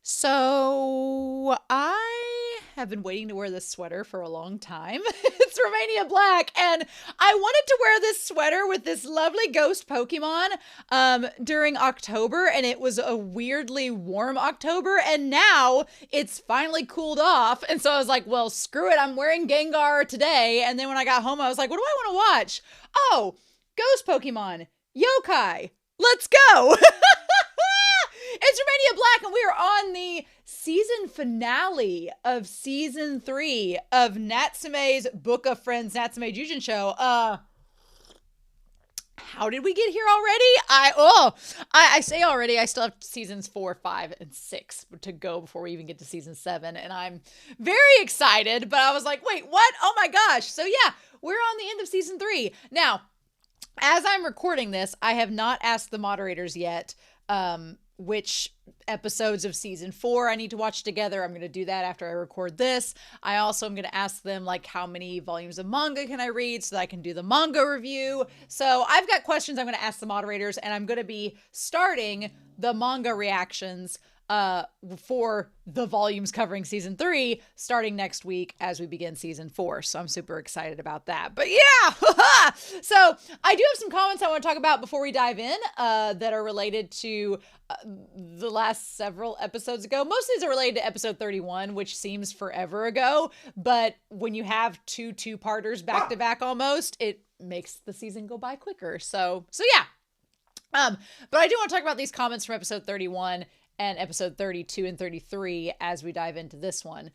So I have been waiting to wear this sweater for a long time. It's Romania Black, and I wanted to wear this sweater with this lovely ghost Pokemon during October, and it was a weirdly warm October, and now it's finally cooled off, and so I was like, well, screw it, I'm wearing Gengar today, and then when I got home, I was like, what do I want to watch? Oh, ghost Pokemon, yokai, let's go! It's Romania Black, and we are on the season finale of season 3 of Natsume's Book of Friends, Natsume YUUJINCHOU. How did we get here already? I say already, I still have seasons 4, 5, and 6 to go before we even get to season 7, and I'm very excited, but I was like, wait, what? Oh my gosh. So yeah, we're on the end of season 3. Now, as I'm recording this, I have not asked the moderators yet, which episodes of season 4 I need to watch together. I'm going to do that after I record this. I also am going to ask them like how many volumes of manga can I read so that I can do the manga review. So I've got questions I'm going to ask the moderators, and I'm going to be starting the manga reactions for the volumes covering season 3 starting next week as we begin season 4. So I'm super excited about that. But yeah, so I do have some comments I want to talk about before we dive in that are related to the last several episodes ago. Most of these are related to episode 31, which seems forever ago. But when you have two-parters back to back almost, it makes the season go by quicker. So yeah. But I do want to talk about these comments from episode 31 and episode 32 and 33 as we dive into this one.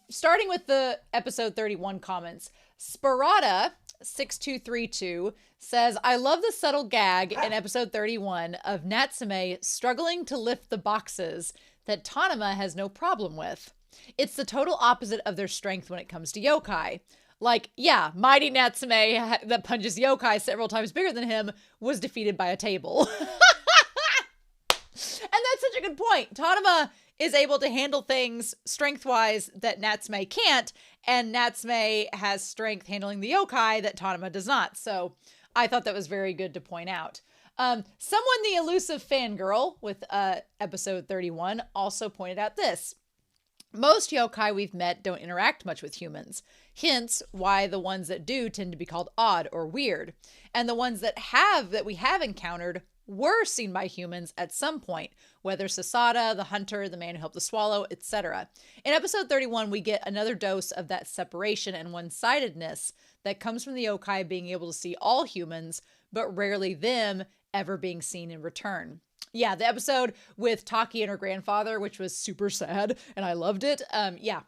Starting with the episode 31 comments, Sparata6232 says, I love the subtle gag in episode 31 of Natsume struggling to lift the boxes that Tanama has no problem with. It's the total opposite of their strength when it comes to yokai. Like, yeah, mighty Natsume that punches yokai several times bigger than him was defeated by a table. And that's such a good point. Tanama is able to handle things strength-wise that Natsume can't, and Natsume has strength handling the yokai that Tanama does not. So I thought that was very good to point out. Someone, the elusive fangirl with episode 31, also pointed out this. Most yokai we've met don't interact much with humans, hence why the ones that do tend to be called odd or weird. And the ones that we have encountered were seen by humans at some point, whether Sasada, the hunter, the man who helped the swallow, etc. In episode 31, we get another dose of that separation and one-sidedness that comes from the yokai being able to see all humans, but rarely them ever being seen in return. Yeah, the episode with Taki and her grandfather, which was super sad, and I loved it. Yeah,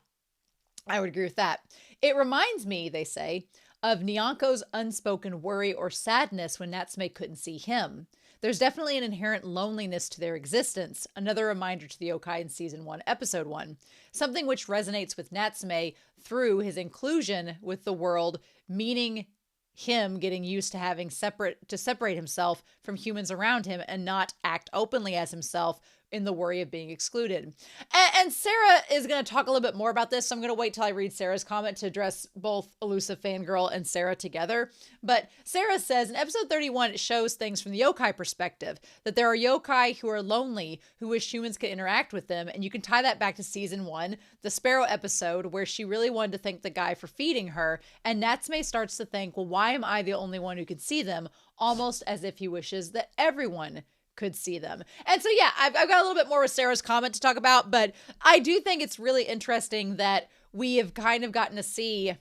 I would agree with that. It reminds me, they say, of Nyanko's unspoken worry or sadness when Natsume couldn't see him. There's definitely an inherent loneliness to their existence, another reminder to the yokai in season 1, episode 1, something which resonates with Natsume through his inclusion with the world, meaning him getting used to having separate himself from humans around him and not act openly as himself in the worry of being excluded. And Sarah is going to talk a little bit more about this, so I'm going to wait till I read Sarah's comment to address both Elusive Fangirl and Sarah together. But Sarah says, in episode 31, it shows things from the yokai perspective, that there are yokai who are lonely, who wish humans could interact with them, and you can tie that back to season 1, the Sparrow episode, where she really wanted to thank the guy for feeding her, and Natsume starts to think, well, why am I the only one who can see them? Almost as if he wishes that everyone could see them. And so, yeah, I've got a little bit more with Sarah's comment to talk about, but I do think it's really interesting that we have kind of gotten to see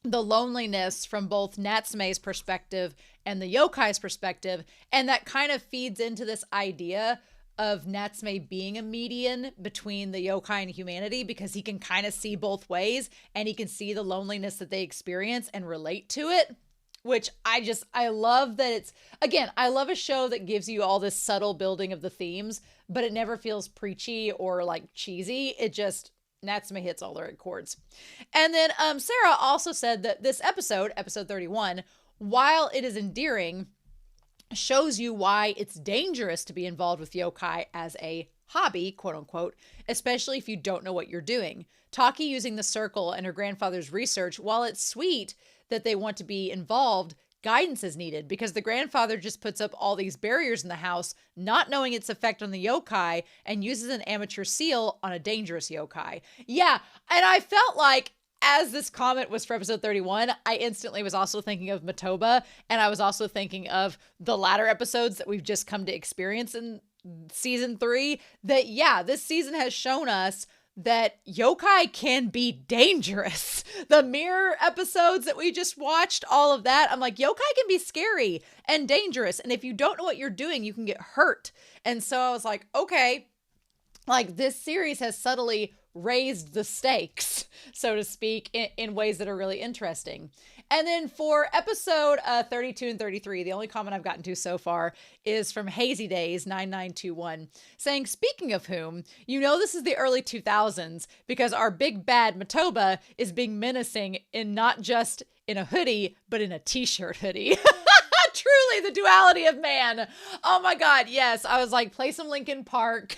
the loneliness from both Natsume's perspective and the yokai's perspective, and that kind of feeds into this idea of Natsume being a median between the yokai and humanity, because he can kind of see both ways, and he can see the loneliness that they experience and relate to it. Which I love that it's, again, I love a show that gives you all this subtle building of the themes, but it never feels preachy or like cheesy. It just, Natsume hits all the right chords. And then Sarah also said that this episode 31, while it is endearing, shows you why it's dangerous to be involved with yokai as a hobby, quote unquote, especially if you don't know what you're doing. Taki using the circle and her grandfather's research, while it's sweet that they want to be involved, guidance is needed because the grandfather just puts up all these barriers in the house, not knowing its effect on the yokai, and uses an amateur seal on a dangerous yokai. Yeah, and I felt like as this comment was for episode 31, I instantly was also thinking of Matoba, and I was also thinking of the latter episodes that we've just come to experience in season 3, that yeah, this season has shown us that yokai can be dangerous. The mirror episodes that we just watched, all of that, I'm like, yokai can be scary and dangerous. And if you don't know what you're doing, you can get hurt. And so I was like, okay, like this series has subtly raised the stakes, so to speak, in ways that are really interesting. And then for episode 32 and 33, the only comment I've gotten to so far is from Hazy Days 9921 saying, speaking of whom, you know this is the early 2000s because our big bad Matoba is being menacing in not just in a hoodie, but in a t-shirt hoodie. Truly the duality of man. Oh my God, yes. I was like, play some Linkin Park.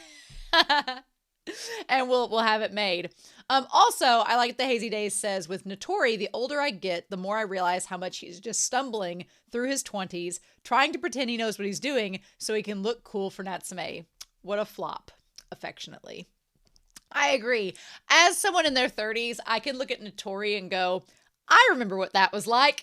And we'll have it made. Also, I like the Hazy Days says, with Notori, the older I get, the more I realize how much he's just stumbling through his 20s, trying to pretend he knows what he's doing so he can look cool for Natsume. What a flop. Affectionately. I agree. As someone in their 30s, I can look at Notori and go, I remember what that was like.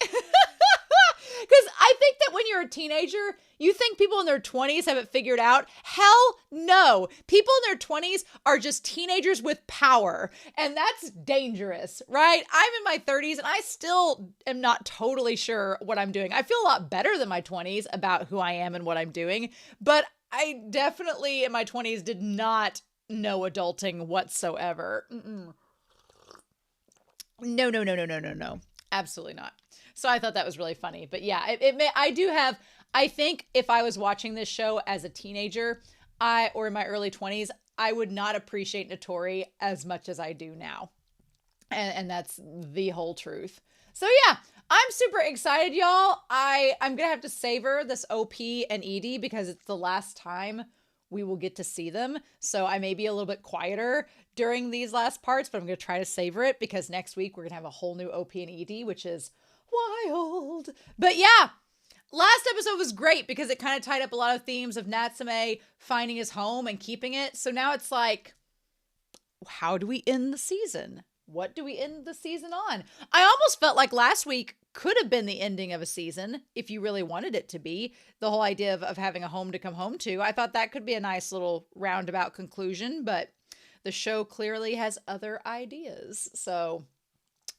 Because I think that when you're a teenager, you think people in their 20s have it figured out. Hell no. People in their 20s are just teenagers with power. And that's dangerous, right? I'm in my 30s and I still am not totally sure what I'm doing. I feel a lot better than my 20s about who I am and what I'm doing. But I definitely in my 20s did not know adulting whatsoever. No. Absolutely not. So I thought that was really funny. But yeah, I think if I was watching this show as a teenager, or in my early 20s, I would not appreciate Notori as much as I do now. And that's the whole truth. So yeah, I'm super excited, y'all. I'm going to have to savor this OP and ED because it's the last time we will get to see them. So I may be a little bit quieter during these last parts, but I'm going to try to savor it because next week we're going to have a whole new OP and ED, which is wild. But yeah, last episode was great because it kind of tied up a lot of themes of Natsume finding his home and keeping it. So now it's like, how do we end the season? What do we end the season on? I almost felt like last week could have been the ending of a season if you really wanted it to be. The whole idea of having a home to come home to. I thought that could be a nice little roundabout conclusion, but the show clearly has other ideas. So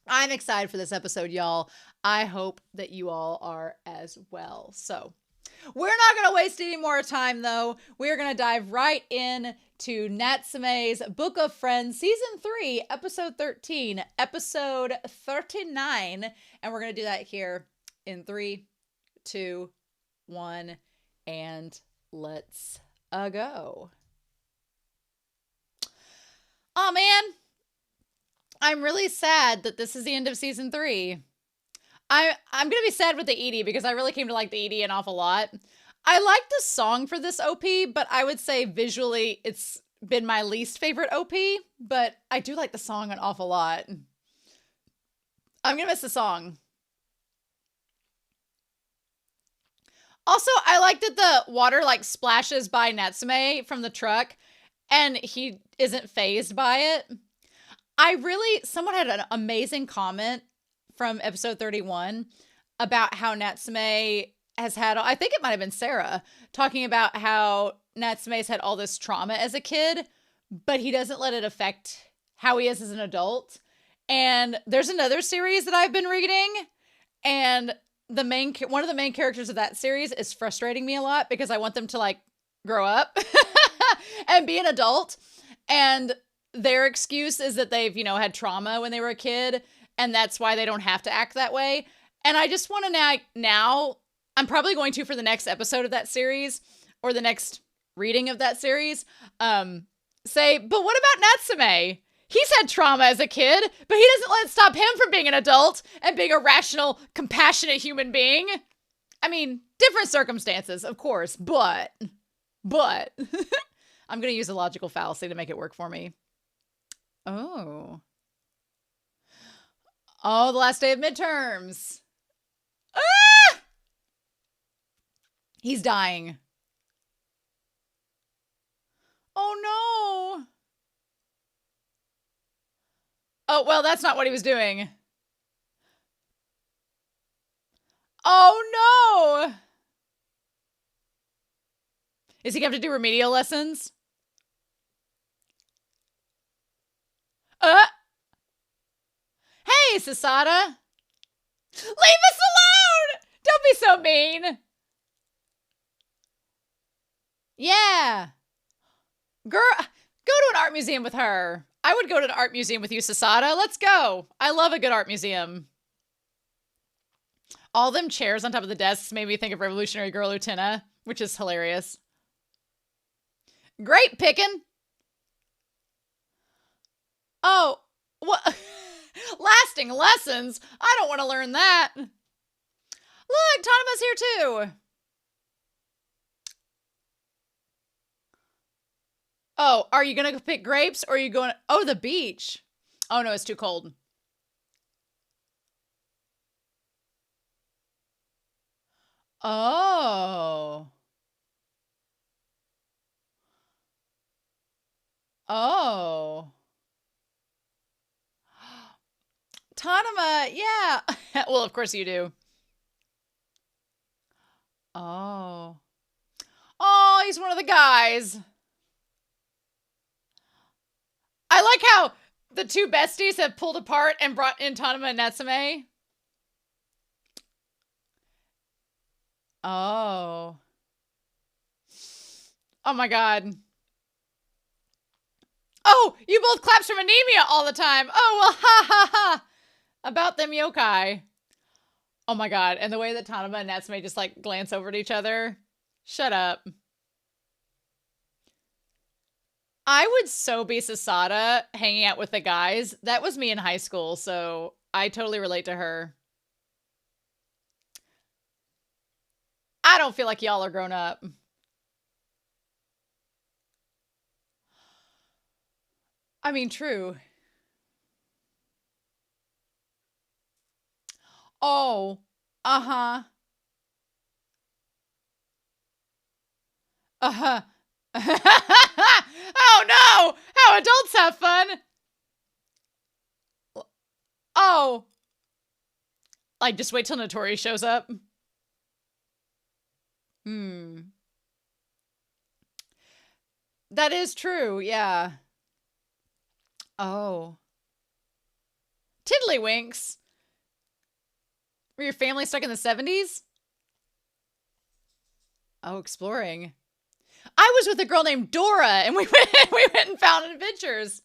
I'm excited for this episode, y'all. I hope that you all are as well. So we're not going to waste any more time, though. We're going to dive right in to Natsume's Book of Friends, Season 3, Episode 13, Episode 39. And we're going to do that here in 3, 2, 1, and let's go. Oh, man. I'm really sad that this is the end of Season 3. I'm going to be sad with the ED because I really came to like the ED an awful lot. I like the song for this OP, but I would say visually it's been my least favorite OP, but I do like the song an awful lot. I'm going to miss the song. Also, I like that the water like splashes by Natsume from the truck and he isn't fazed by it. Someone had an amazing comment from episode 31 about how Natsume has had, I think it might have been Sarah, talking about how Natsume's had all this trauma as a kid, but he doesn't let it affect how he is as an adult. And there's another series that I've been reading, and one of the main characters of that series is frustrating me a lot because I want them to like grow up and be an adult. And their excuse is that they've, had trauma when they were a kid, and that's why they don't have to act that way. And I just want to now, I'm probably going to for the next episode of that series or the next reading of that series, say, but what about Natsume? He's had trauma as a kid, but he doesn't let it stop him from being an adult and being a rational, compassionate human being. I mean, different circumstances, of course, but I'm going to use a logical fallacy to make it work for me. Oh, the last day of midterms. Ah! He's dying. Oh no. Oh, well, that's not what he was doing. Oh no. Is he going to have to do remedial lessons? Hey, Sasada. Leave us alone! Don't be so mean. Yeah. Girl, go to an art museum with her. I would go to an art museum with you, Sasada. Let's go. I love a good art museum. All them chairs on top of the desks made me think of Revolutionary Girl Lieutenant, which is hilarious. Great picking. Oh, what? Lasting lessons? I don't want to learn that. Look, Tanima's here too. Oh, are you going to pick grapes or are you going... Oh, the beach. Oh, no, it's too cold. Oh. Oh. Tanima, yeah. Well, of course you do. Oh. Oh, he's one of the guys. I like how the two besties have pulled apart and brought in Tanima and Natsume. Oh. Oh my god. Oh, you both claps from anemia all the time. Oh, well, ha ha ha. About them yokai. Oh my god. And the way that Tanima and Natsume just like glance over at each other. Shut up. I would so be Sasada hanging out with the guys. That was me in high school, so I totally relate to her. I don't feel like y'all are grown up. I mean, true. Oh, uh-huh. Uh-huh. Oh no! How adults have fun! Oh. Like, just wait till Notori shows up. That is true, yeah. Oh. Tiddlywinks? Were your family stuck in the 70s? Oh, exploring. I was with a girl named Dora, and we went and found adventures.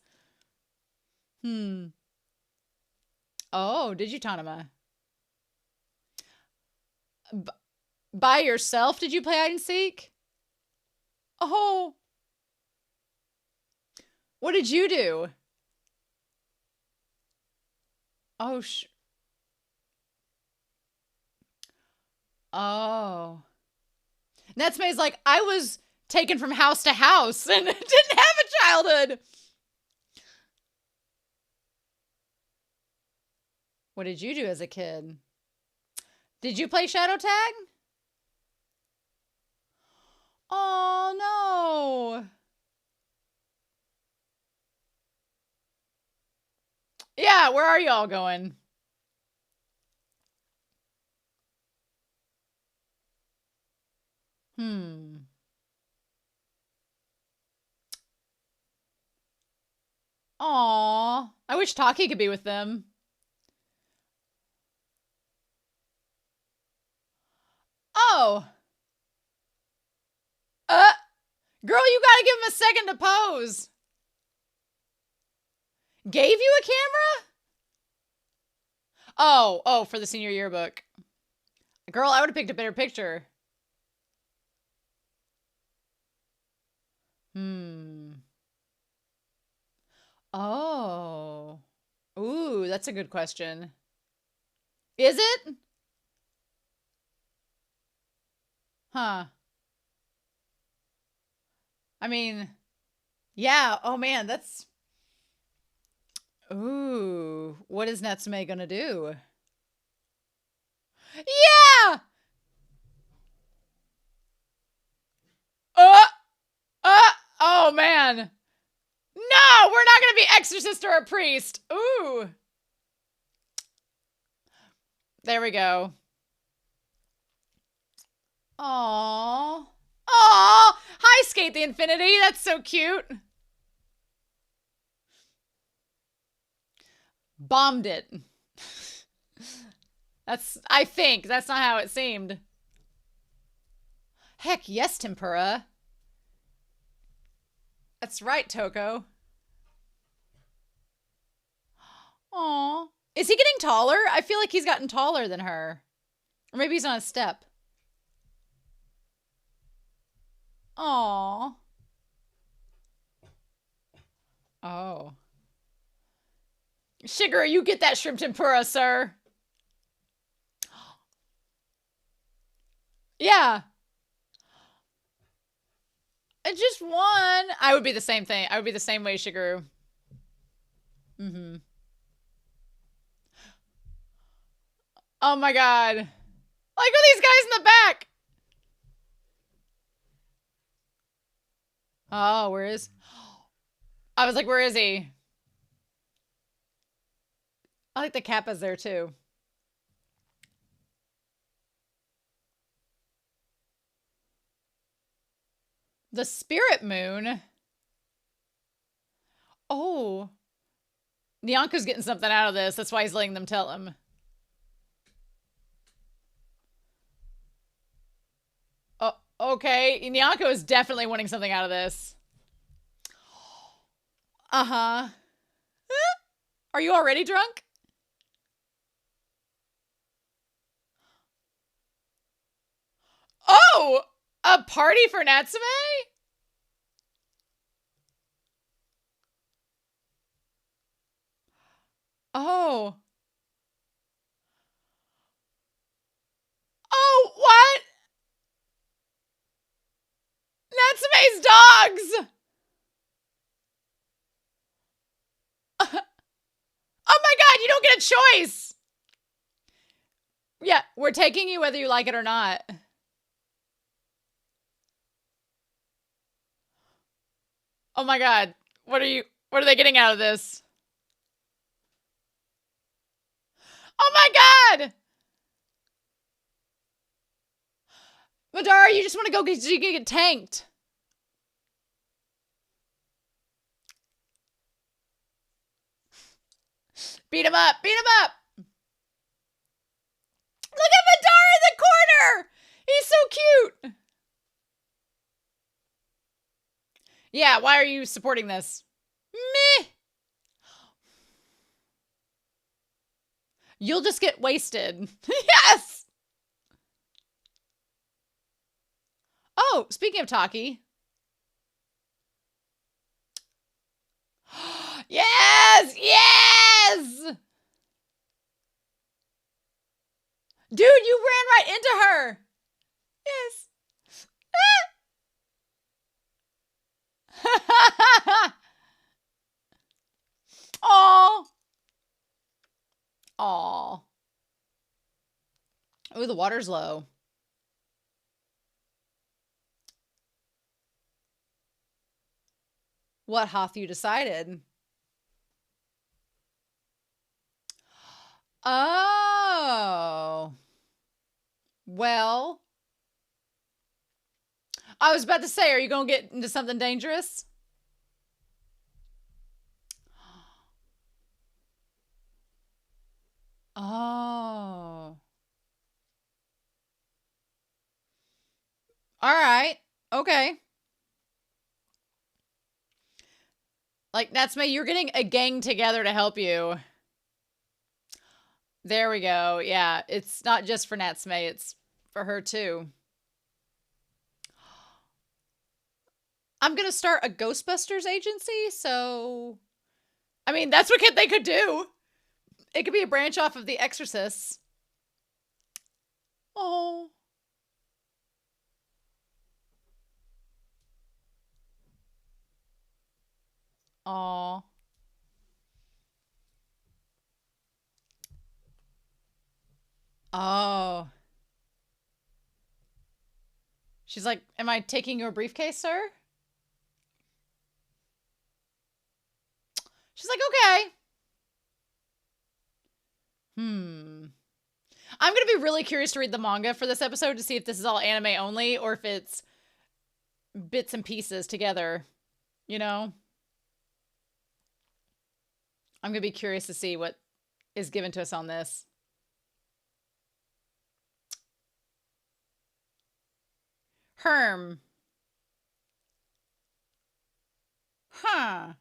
Oh, did you, Tanima? By yourself, did you play hide and seek? Oh. What did you do? Oh, oh. Natsume's like, I was taken from house to house and didn't have a childhood. What did you do as a kid? Did you play Shadow Tag? Oh, no. Yeah, where are y'all going? Aw, I wish Taki could be with them. Oh. Girl, you gotta give him a second to pose. Gave you a camera? Oh, for the senior yearbook. Girl, I would have picked a better picture. Oh. Ooh, that's a good question. Is it? Huh. I mean, yeah. Oh, man, that's... Ooh, what is Natsume gonna do? Yeah! Oh man. No, we're not gonna be exorcist or a priest. Ooh. There we go. Aww. Aww. Hi, Skate the Infinity. That's so cute. Bombed it. I think. That's not how it seemed. Heck yes, Tempura. That's right, Toko. Aw. Is he getting taller? I feel like he's gotten taller than her. Or maybe he's on a step. Aw. Oh. Shigeru, you get that shrimp tempura, sir. Yeah. Just one. I would be the same thing. I would be the same way, Shigeru. Mm-hmm. Oh my god. Like, are these guys in the back? Oh, where is... I was like, where is he? I like the Kappa's there too. The Spirit Moon? Oh. Nyanko's getting something out of this. That's why he's letting them tell him. Oh, okay. Nyanko is definitely wanting something out of this. Uh-huh. Are you already drunk? Oh! A party for Natsume? Oh. Oh, what? Natsume's dogs! Oh my god, you don't get a choice! Yeah, we're taking you whether you like it or not. Oh my god. What are they getting out of this? Oh my god! Madara, you just want to go because you can get tanked. Beat him up! Beat him up! Look at Madara in the corner! He's so cute! Yeah, why are you supporting this? Meh! You'll just get wasted. Yes! Oh, speaking of Taki. Yes! Yes! Dude, you ran right into her. Yes. Aw. Aw. Oh, the water's low. What hath you decided? Oh. Well. I was about to say, are you going to get into something dangerous? Oh. All right. Okay. Like, Natsume, you're getting a gang together to help you. There we go. Yeah, it's not just for Natsume, it's for her too. I'm going to start a Ghostbusters agency, so... I mean, that's what they could do. It could be a branch off of The Exorcists. Oh. Aw. Oh. She's like, am I taking your briefcase, sir? She's like, okay. I'm going to be really curious to read the manga for this episode to see if this is all anime only or if it's bits and pieces together, you know? I'm going to be curious to see what is given to us on this. Herm. Huh.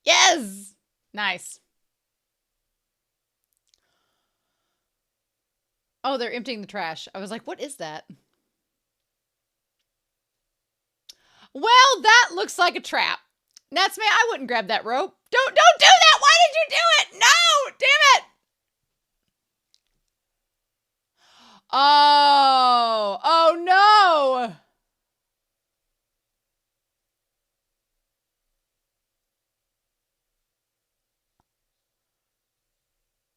Yes! Nice. Oh, they're emptying the trash. I was like, what is that? Well, that looks like a trap. Natsume, I wouldn't grab that rope. Don't do that! Why did you do it? No! Damn it! Oh no!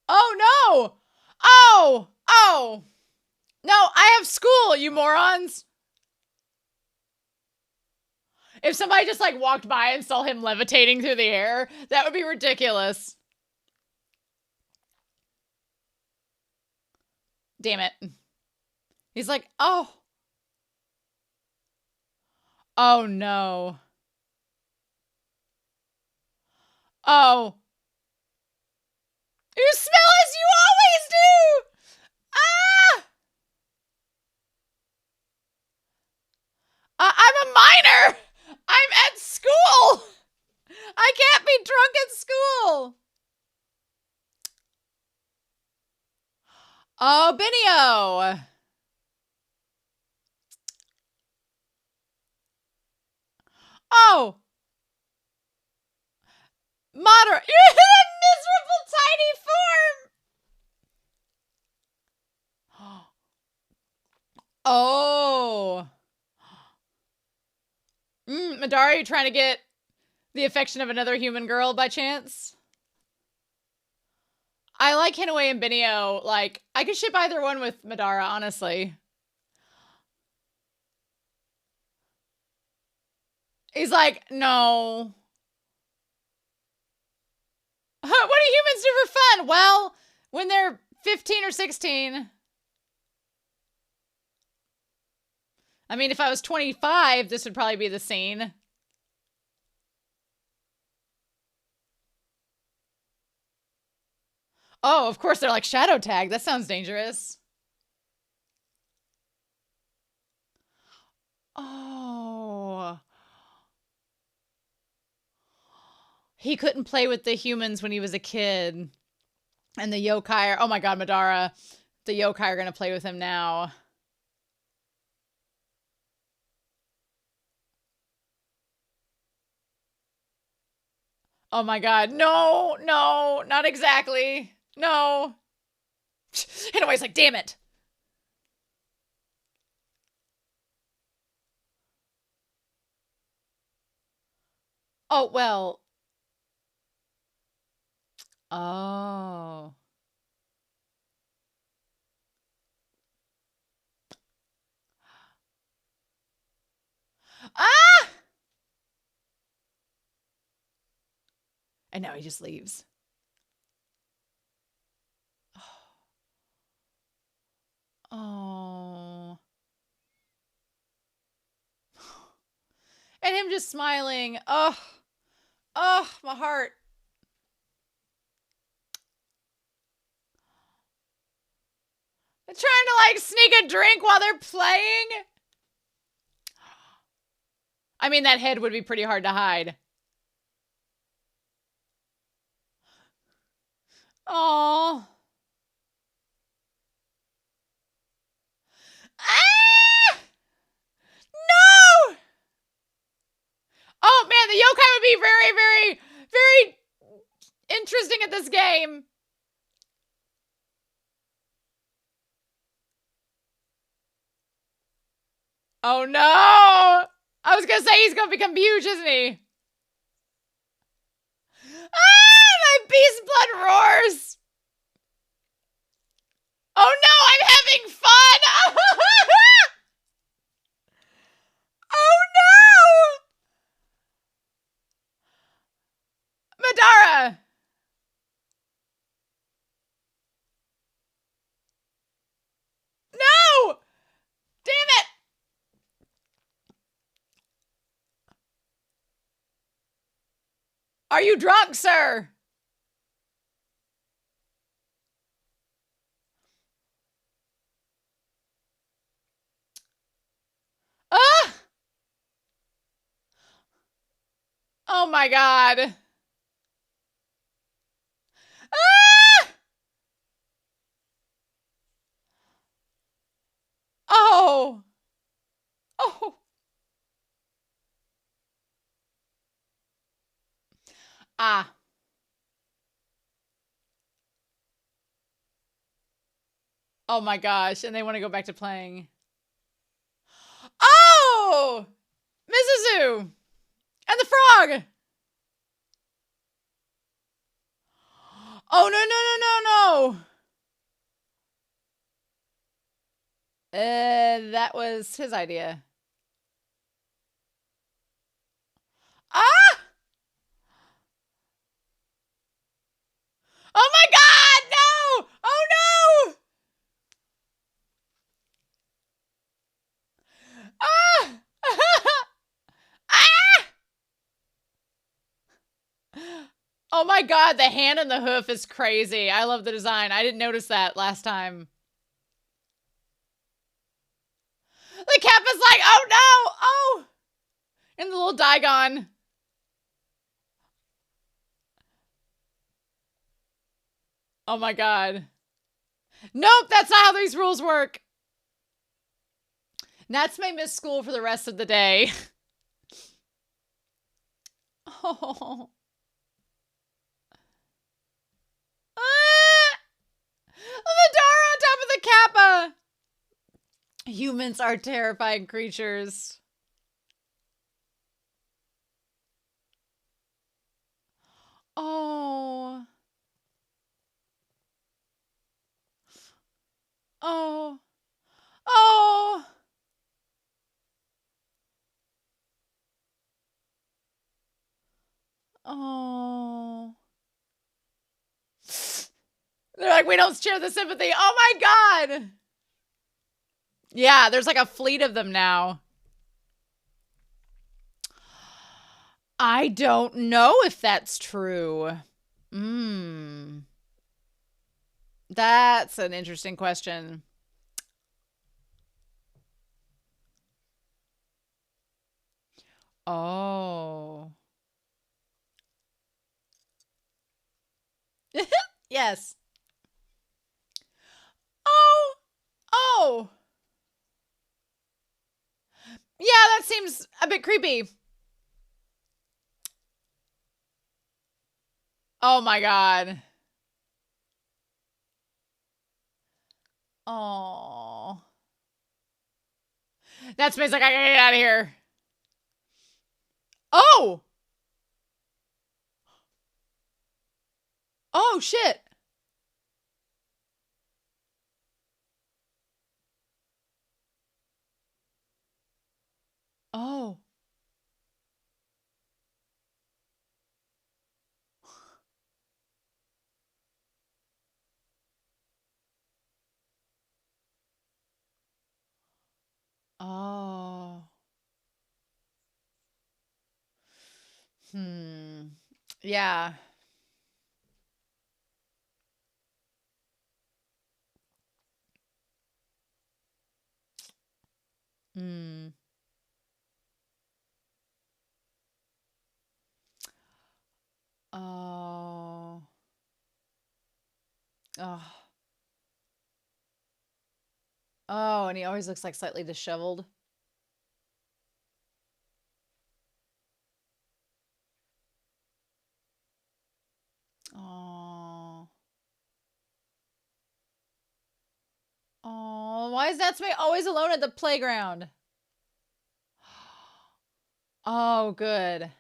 Oh no! Oh! No, I have school, you morons! If somebody just like walked by and saw him levitating through the air, that would be ridiculous. Damn it. He's like, oh. Oh no. Oh. You smell as you always do! Ah! I'm a minor! I'm at school! I can't be drunk at school! Oh, Benio! Oh! Moderate. You're in a miserable tiny form! Oh. Madara, you trying to get the affection of another human girl by chance? I like Hinoue and Benio. Like, I could ship either one with Madara, honestly. He's like, no. What do humans do for fun? Well, when they're 15 or 16. I mean, if I was 25, this would probably be the scene. Oh, of course, they're like shadow tag. That sounds dangerous. Oh. He couldn't play with the humans when he was a kid. And the yokai are, oh my god, Madara. The yokai are going to play with him now. Oh my god. No, not exactly. No. Anyways, like, damn it. Oh, well. Oh. Ah! And now he just leaves. Oh. And him just smiling. Oh, my heart. They're trying to like sneak a drink while they're playing. I mean, that head would be pretty hard to hide. Oh. Ah! No! Oh man, the yokai would be very, very, very interesting at this game. Oh no! I was gonna say he's gonna become huge, isn't he? Ah! My beast blood roars! Oh no, I'm having fun! Are you drunk, sir? Ah! Oh my God. Ah! Oh. Oh. Ah. Oh my gosh. And they want to go back to playing. Oh! Mrs. And the frog. Oh, no, no, no, no, no. That was his idea. Ah! Oh my God! No! Oh no! Ah! Ah! Oh my God, the hand and the hoof is crazy. I love the design. I didn't notice that last time. The cap is like, oh no! Oh! And the little Digon. Oh my God. Nope, that's not how these rules work. Nats may miss school for the rest of the day. Oh. Ah! The door on top of the kappa. Humans are terrifying creatures. Oh. Oh. Oh. Oh. They're like, we don't share the sympathy. Oh my God. Yeah, there's like a fleet of them now. I don't know if that's true. That's an interesting question. Oh. Yes. Oh. Oh. Yeah, that seems a bit creepy. Oh my God. Oh. That's me. Like, I gotta get out of here. Oh. Oh, shit. Oh. Oh. Yeah. Oh. Oh. Oh, and he always looks like slightly disheveled. Oh. Oh, why is Natsume always alone at the playground? Oh, good.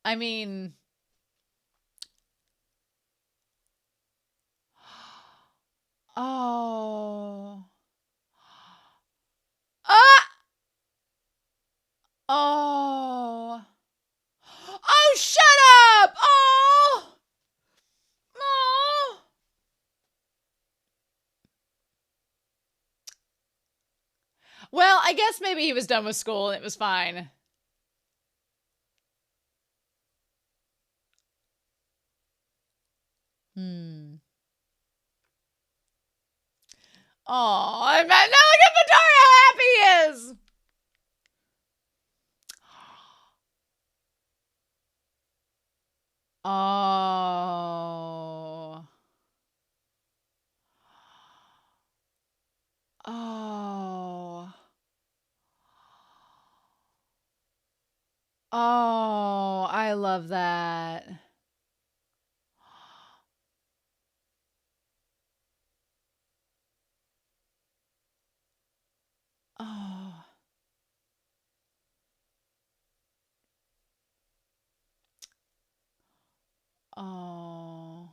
I mean... Oh. Ah! Oh. Oh, shut up! Oh! Oh! Well, I guess maybe he was done with school and it was fine. Oh, and now look at Vittoria how happy he is. Oh. Oh. Oh, I love that. Oh. Oh.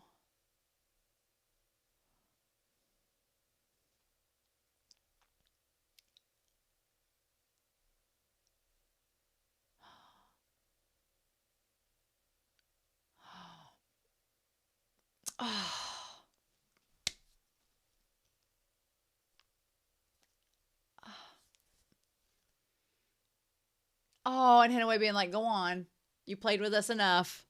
Oh. Oh, and Hinaway being like, go on. You played with us enough.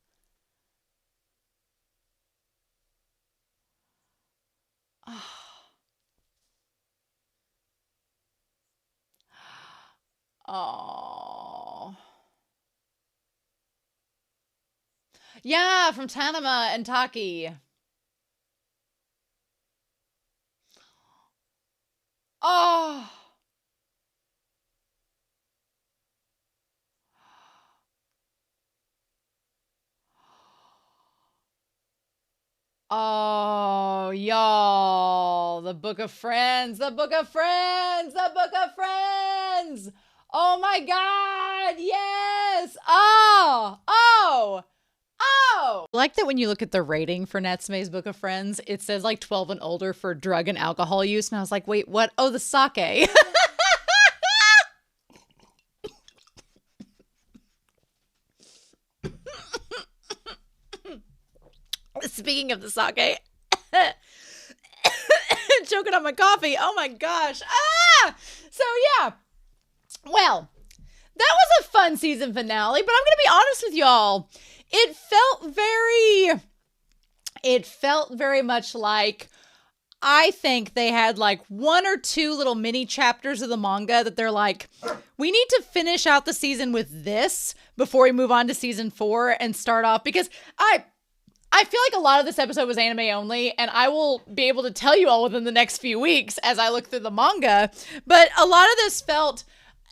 Oh. Yeah, from Tanama and Taki. Oh. Oh, y'all. The Book of Friends. The Book of Friends. The Book of Friends. Oh my God. Yes. Oh. Oh. Oh. I like that when you look at the rating for Natsume's Book of Friends, it says like 12 and older for drug and alcohol use. And I was like, wait, what? Oh, the sake. Speaking of the sake, choking on my coffee. Oh my gosh. Ah! So yeah. Well, that was a fun season finale, but I'm going to be honest with y'all. It felt very much like I think they had like one or two little mini chapters of the manga that they're like, we need to finish out the season with this before we move on to season 4 and start off, because I feel like a lot of this episode was anime only, and I will be able to tell you all within the next few weeks as I look through the manga, but a lot of this felt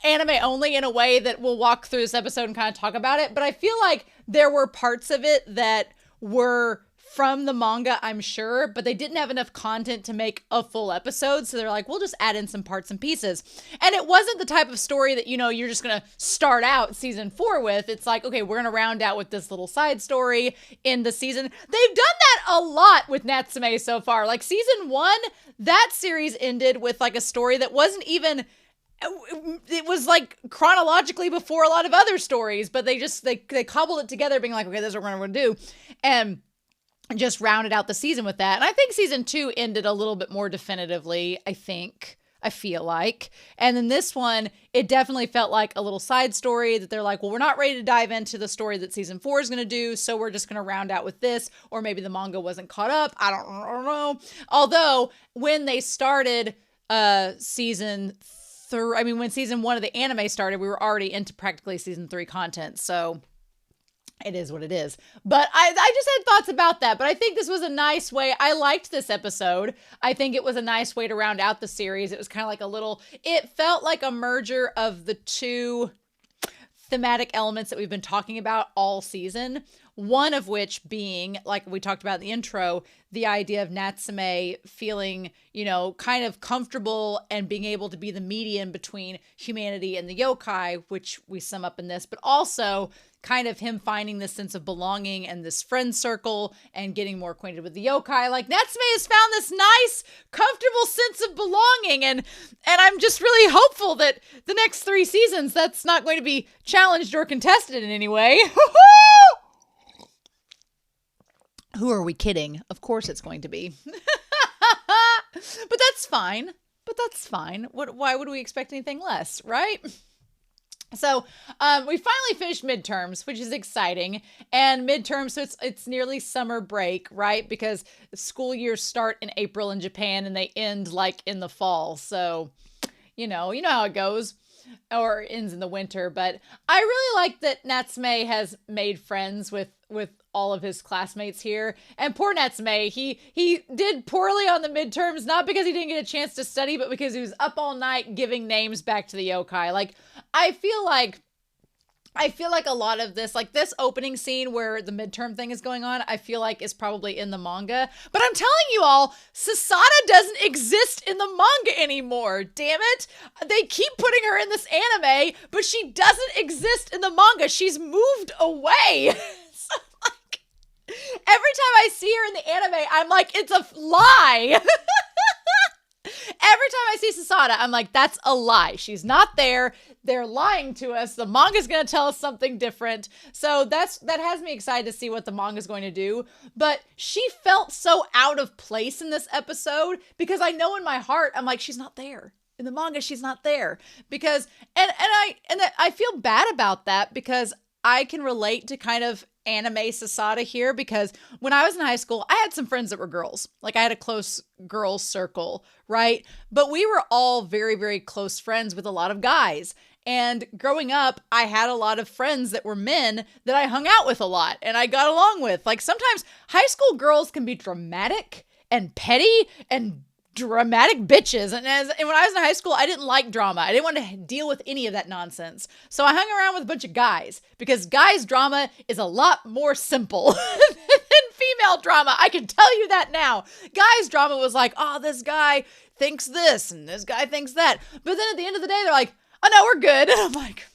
anime only in a way that we'll walk through this episode and kind of talk about it, but I feel like there were parts of it that were from the manga, I'm sure, but they didn't have enough content to make a full episode, so they're like, we'll just add in some parts and pieces. And it wasn't the type of story that, you know, you're just gonna start out season 4 with. It's like, okay, we're gonna round out with this little side story in the season. They've done that a lot with Natsume so far. Like season 1, that series ended with like a story that wasn't even, it was like chronologically before a lot of other stories, but they cobbled it together being like, okay, this is what we're gonna do. And just rounded out the season with that. And I think season 2 ended a little bit more definitively, I feel like. And then this one, it definitely felt like a little side story that they're like, well, we're not ready to dive into the story that season 4 is going to do, so we're just going to round out with this. Or maybe the manga wasn't caught up. I don't know. Although, when they started when season 1 of the anime started, we were already into practically season 3 content. So it is what it is. But I just had thoughts about that. But I think this was a nice way. I liked this episode. I think it was a nice way to round out the series. It was kind of like it felt like a merger of the two thematic elements that we've been talking about all season. One of which being, like we talked about in the intro, the idea of Natsume feeling, you know, kind of comfortable and being able to be the median between humanity and the yokai, which we sum up in this, but also kind of him finding this sense of belonging and this friend circle and getting more acquainted with the yokai. Like Natsume has found this nice, comfortable sense of belonging, and I'm just really hopeful that the next 3 seasons that's not going to be challenged or contested in any way. Who are we kidding? Of course it's going to be. But that's fine. but that's fine. Why would we expect anything less, right? So we finally finished midterms, which is exciting. And midterms, so it's nearly summer break, right? Because school years start in April in Japan and they end like in the fall. So, you know how it goes, or ends in the winter. But I really like that Natsume has made friends with all of his classmates here. And poor Natsume, he did poorly on the midterms, not because he didn't get a chance to study, but because he was up all night giving names back to the yokai. Like, I feel like a lot of this, like this opening scene where the midterm thing is going on, I feel like is probably in the manga. But I'm telling you all, Sasada doesn't exist in the manga anymore. Damn it. They keep putting her in this anime, but she doesn't exist in the manga. She's moved away. So, like, every time I see her in the anime, I'm like, it's a lie. Every time I see Sasada, I'm like, that's a lie. She's not there. They're lying to us. The manga's going to tell us something different. So that has me excited to see what the manga's going to do. But she felt so out of place in this episode because I know in my heart, I'm like, she's not there. In the manga, she's not there. Because, and I feel bad about that because I can relate to kind of anime Sasada here, because when I was in high school, I had some friends that were girls. Like, I had a close girls circle, right? But we were all very, very close friends with a lot of guys. And growing up, I had a lot of friends that were men that I hung out with a lot and I got along with. Like, sometimes high school girls can be dramatic and petty and dramatic bitches. And when I was in high school, I didn't like drama. I didn't want to deal with any of that nonsense. So I hung around with a bunch of guys because guys' drama is a lot more simple than female drama. I can tell you that now. Guys' drama was like, oh, this guy thinks this and this guy thinks that. But then at the end of the day, they're like, oh no, we're good. And I'm like,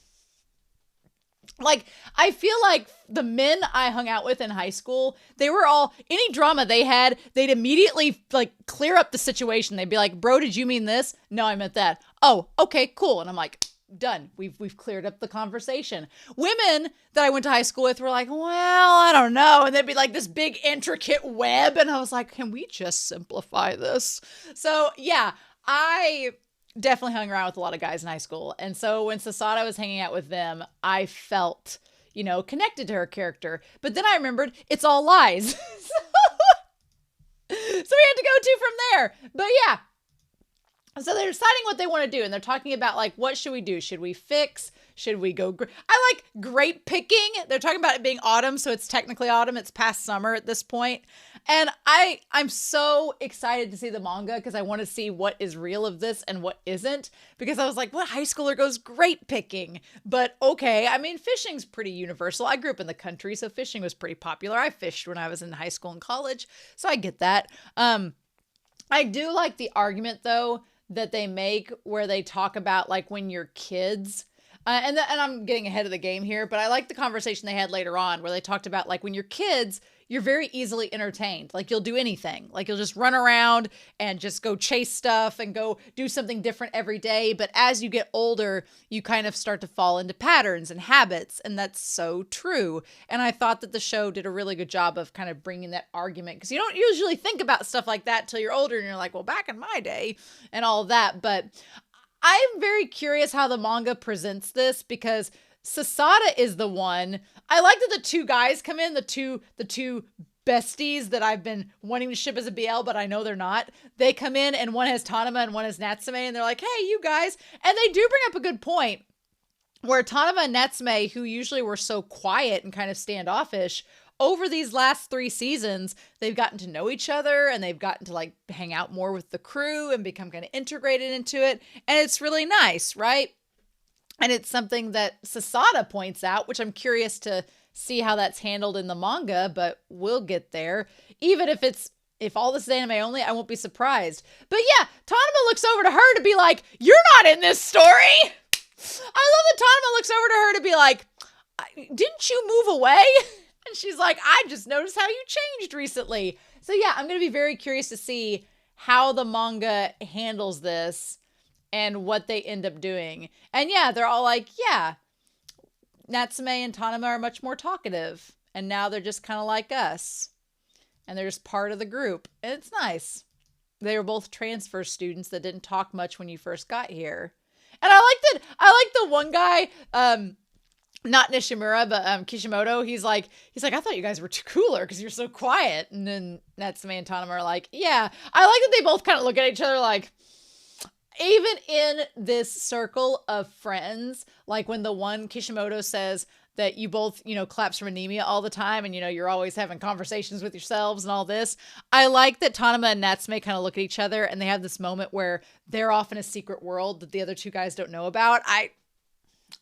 I feel like the men I hung out with in high school, they were all, any drama they had, they'd immediately like clear up the situation. They'd be like, bro, did you mean this? No, I meant that. Oh, okay, cool. And I'm like, done. We've cleared up the conversation. Women that I went to high school with were like, well, I don't know. And they'd be like this big intricate web. And I was like, can we just simplify this? So yeah, I definitely hung around with a lot of guys in high school. And so when Sasada was hanging out with them, I felt, connected to her character. But then I remembered it's all lies. So we had to go to from there. But yeah. So they're deciding what they want to do. And they're talking about, like, what should we do? Should we fix? Should we go? I like grape picking. They're talking about it being autumn. So it's technically autumn. It's past summer at this point. And I'm so excited to see the manga because I want to see what is real of this and what isn't. Because I was like, what high schooler goes grape picking? But okay, I mean, fishing's pretty universal. I grew up in the country, so fishing was pretty popular. I fished when I was in high school and college, so I get that. I do like the argument, though, that they make where they talk about, like, when you're kids. And I'm getting ahead of the game here, but I like the conversation they had later on where they talked about, like, when you're kids, you're very easily entertained. Like, you'll do anything. Like, you'll just run around and just go chase stuff and go do something different every day. But as you get older, you kind of start to fall into patterns and habits. And that's so true. And I thought that the show did a really good job of kind of bringing that argument, because you don't usually think about stuff like that till you're older and you're like, well, back in my day and all of that. But I'm very curious how the manga presents this, because Sasada is the one. I like that the two guys come in, the two besties that I've been wanting to ship as a BL, but I know they're not. They come in, and one has Tanama and one has Natsume, and they're like, hey, you guys. And they do bring up a good point where Tanama and Natsume, who usually were so quiet and kind of standoffish, over these last 3 seasons, they've gotten to know each other and they've gotten to, like, hang out more with the crew and become kind of integrated into it. And it's really nice, right? And it's something that Sasada points out, which I'm curious to see how that's handled in the manga, but we'll get there. Even if all this is anime only, I won't be surprised. But yeah, Tanama looks over to her to be like, you're not in this story. I love that Tanama looks over to her to be like, didn't you move away? And she's like, I just noticed how you changed recently. So yeah, I'm going to be very curious to see how the manga handles this and what they end up doing. And yeah, they're all like, yeah, Natsume and Tanama are much more talkative. And now they're just kind of like us. And they're just part of the group. And it's nice. They were both transfer students that didn't talk much when you first got here. And I like the one guy, not Nishimura, but Kishimoto. He's like, I thought you guys were too cooler because you're so quiet. And then Natsume and Tanama are like, yeah. I like that they both kind of look at each other like, even in this circle of friends, like when the one Kishimoto says that you both, collapse from anemia all the time and, you're always having conversations with yourselves and all this. I like that Tanama and Natsume kind of look at each other and they have this moment where they're off in a secret world that the other two guys don't know about. I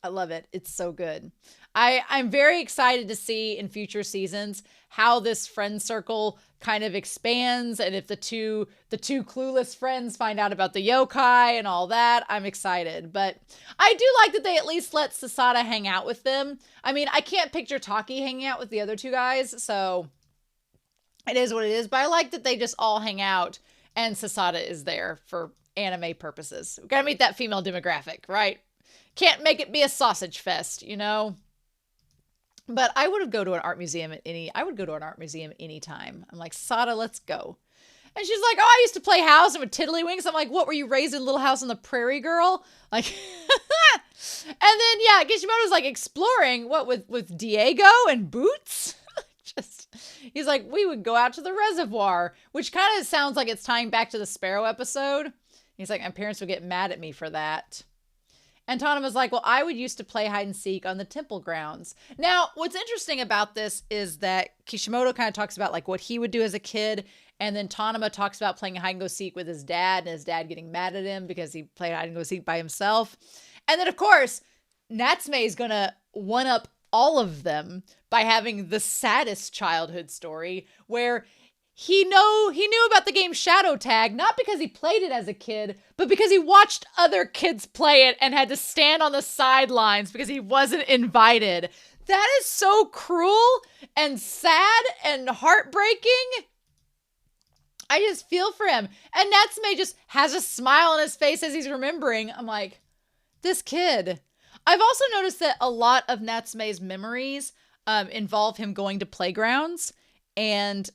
love it. It's so good. I'm very excited to see in future seasons how this friend circle kind of expands, and if the two clueless friends find out about the yokai and all that. I'm excited, but I do like that they at least let Sasada hang out with them. I mean, I can't picture Taki hanging out with the other two guys, so it is what it is, but I like that they just all hang out and Sasada is there for anime purposes. We gotta meet that female demographic, right? Can't make it be a sausage fest, But I would go to an art museum anytime. I'm like, Sada, let's go. And she's like, oh, I used to play house and with Tiddlywinks. I'm like, what, were you raised in Little House on the Prairie, girl? Like, and then, yeah, Kishimoto's like exploring with Diego and Boots. He's like, we would go out to the reservoir, which kind of sounds like it's tying back to the Sparrow episode. He's like, my parents would get mad at me for that. And Tanama's like, well, I would used to play hide and seek on the temple grounds. Now, what's interesting about this is that Kishimoto kind of talks about like what he would do as a kid. And then Tanama talks about playing hide and go seek with his dad and his dad getting mad at him because he played hide and go seek by himself. And then, of course, Natsume is going to one up all of them by having the saddest childhood story where he knew about the game Shadow Tag, not because he played it as a kid, but because he watched other kids play it and had to stand on the sidelines because he wasn't invited. That is so cruel and sad and heartbreaking. I just feel for him. And Natsume just has a smile on his face as he's remembering. I'm like, this kid. I've also noticed that a lot of Natsume's memories involve him going to playgrounds, and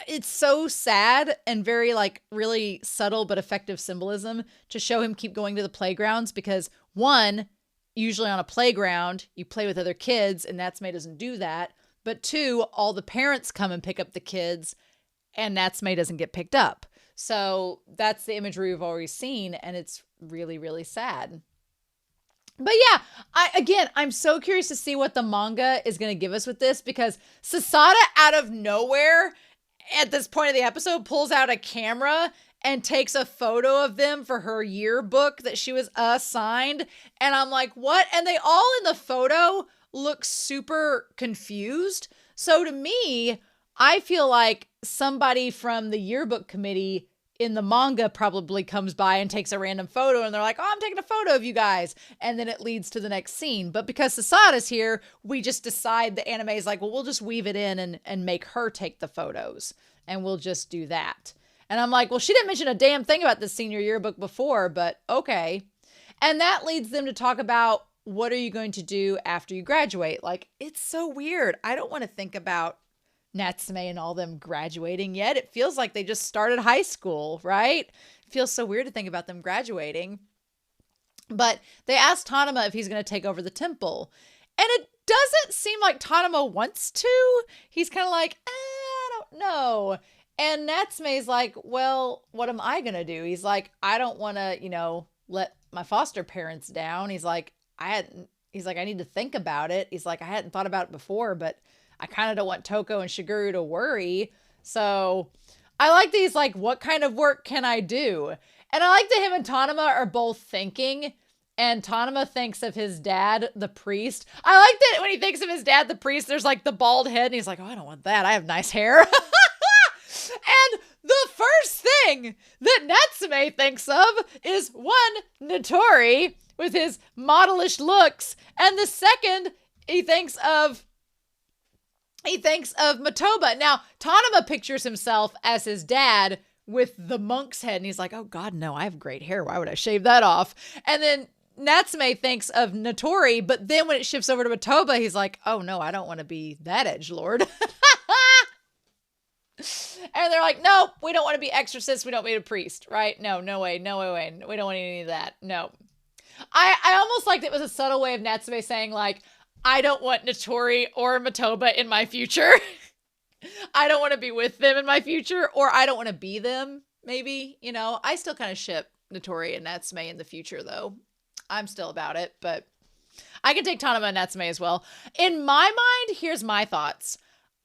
it's so sad and very like really subtle but effective symbolism to show him keep going to the playgrounds because one, usually on a playground, you play with other kids and Natsume doesn't do that. But two, all the parents come and pick up the kids and Natsume doesn't get picked up. So that's the imagery we've already seen and it's really, really sad. But yeah, I'm so curious to see what the manga is going to give us with this because Sasada out of nowhere at this point of the episode pulls out a camera and takes a photo of them for her yearbook that she was assigned. And I'm like, what? And they all in the photo look super confused. So to me, I feel like somebody from the yearbook committee in the manga probably comes by and takes a random photo and they're like, oh, I'm taking a photo of you guys. And then it leads to the next scene. But because Sasada's here, we just decide the anime is like, well, we'll just weave it in and make her take the photos. And we'll just do that. And I'm like, well, she didn't mention a damn thing about the senior yearbook before, but okay. And that leads them to talk about what are you going to do after you graduate? Like, it's so weird. I don't want to think about Natsume and all them graduating yet. It feels like they just started high school, right? It feels so weird to think about them graduating. But they asked Tanama if he's going to take over the temple. And it doesn't seem like Tanama wants to. He's kind of like, I don't know. And Natsume's like, well, what am I going to do? He's like, I don't want to, let my foster parents down. He's like, I need to think about it. He's like, I hadn't thought about it before, but I kind of don't want Toko and Shigeru to worry. So I like these, like, what kind of work can I do? And I like that him and Tanama are both thinking, and Tanama thinks of his dad, the priest. I like that when he thinks of his dad, the priest, there's like the bald head, and he's like, oh, I don't want that. I have nice hair. And the first thing that Natsume thinks of is one, Notori with his modelish looks. And the second he thinks of Matoba. Now, Tanama pictures himself as his dad with the monk's head. And he's like, oh God, no, I have great hair. Why would I shave that off? And then Natsume thinks of Notori. But then when it shifts over to Matoba, he's like, oh no, I don't want to be that edgelord. And they're like, nope, we don't want to be exorcists. We don't want to be a priest, right? No way. We don't want any of that. No. I almost liked it was a subtle way of Natsume saying, like, I don't want Notori or Matoba in my future. I don't want to be with them in my future, or I don't want to be them, maybe. You know, I still kind of ship Notori and Natsume in the future, though. I'm still about it, but I can take Tanama and Natsume as well. In my mind, here's my thoughts.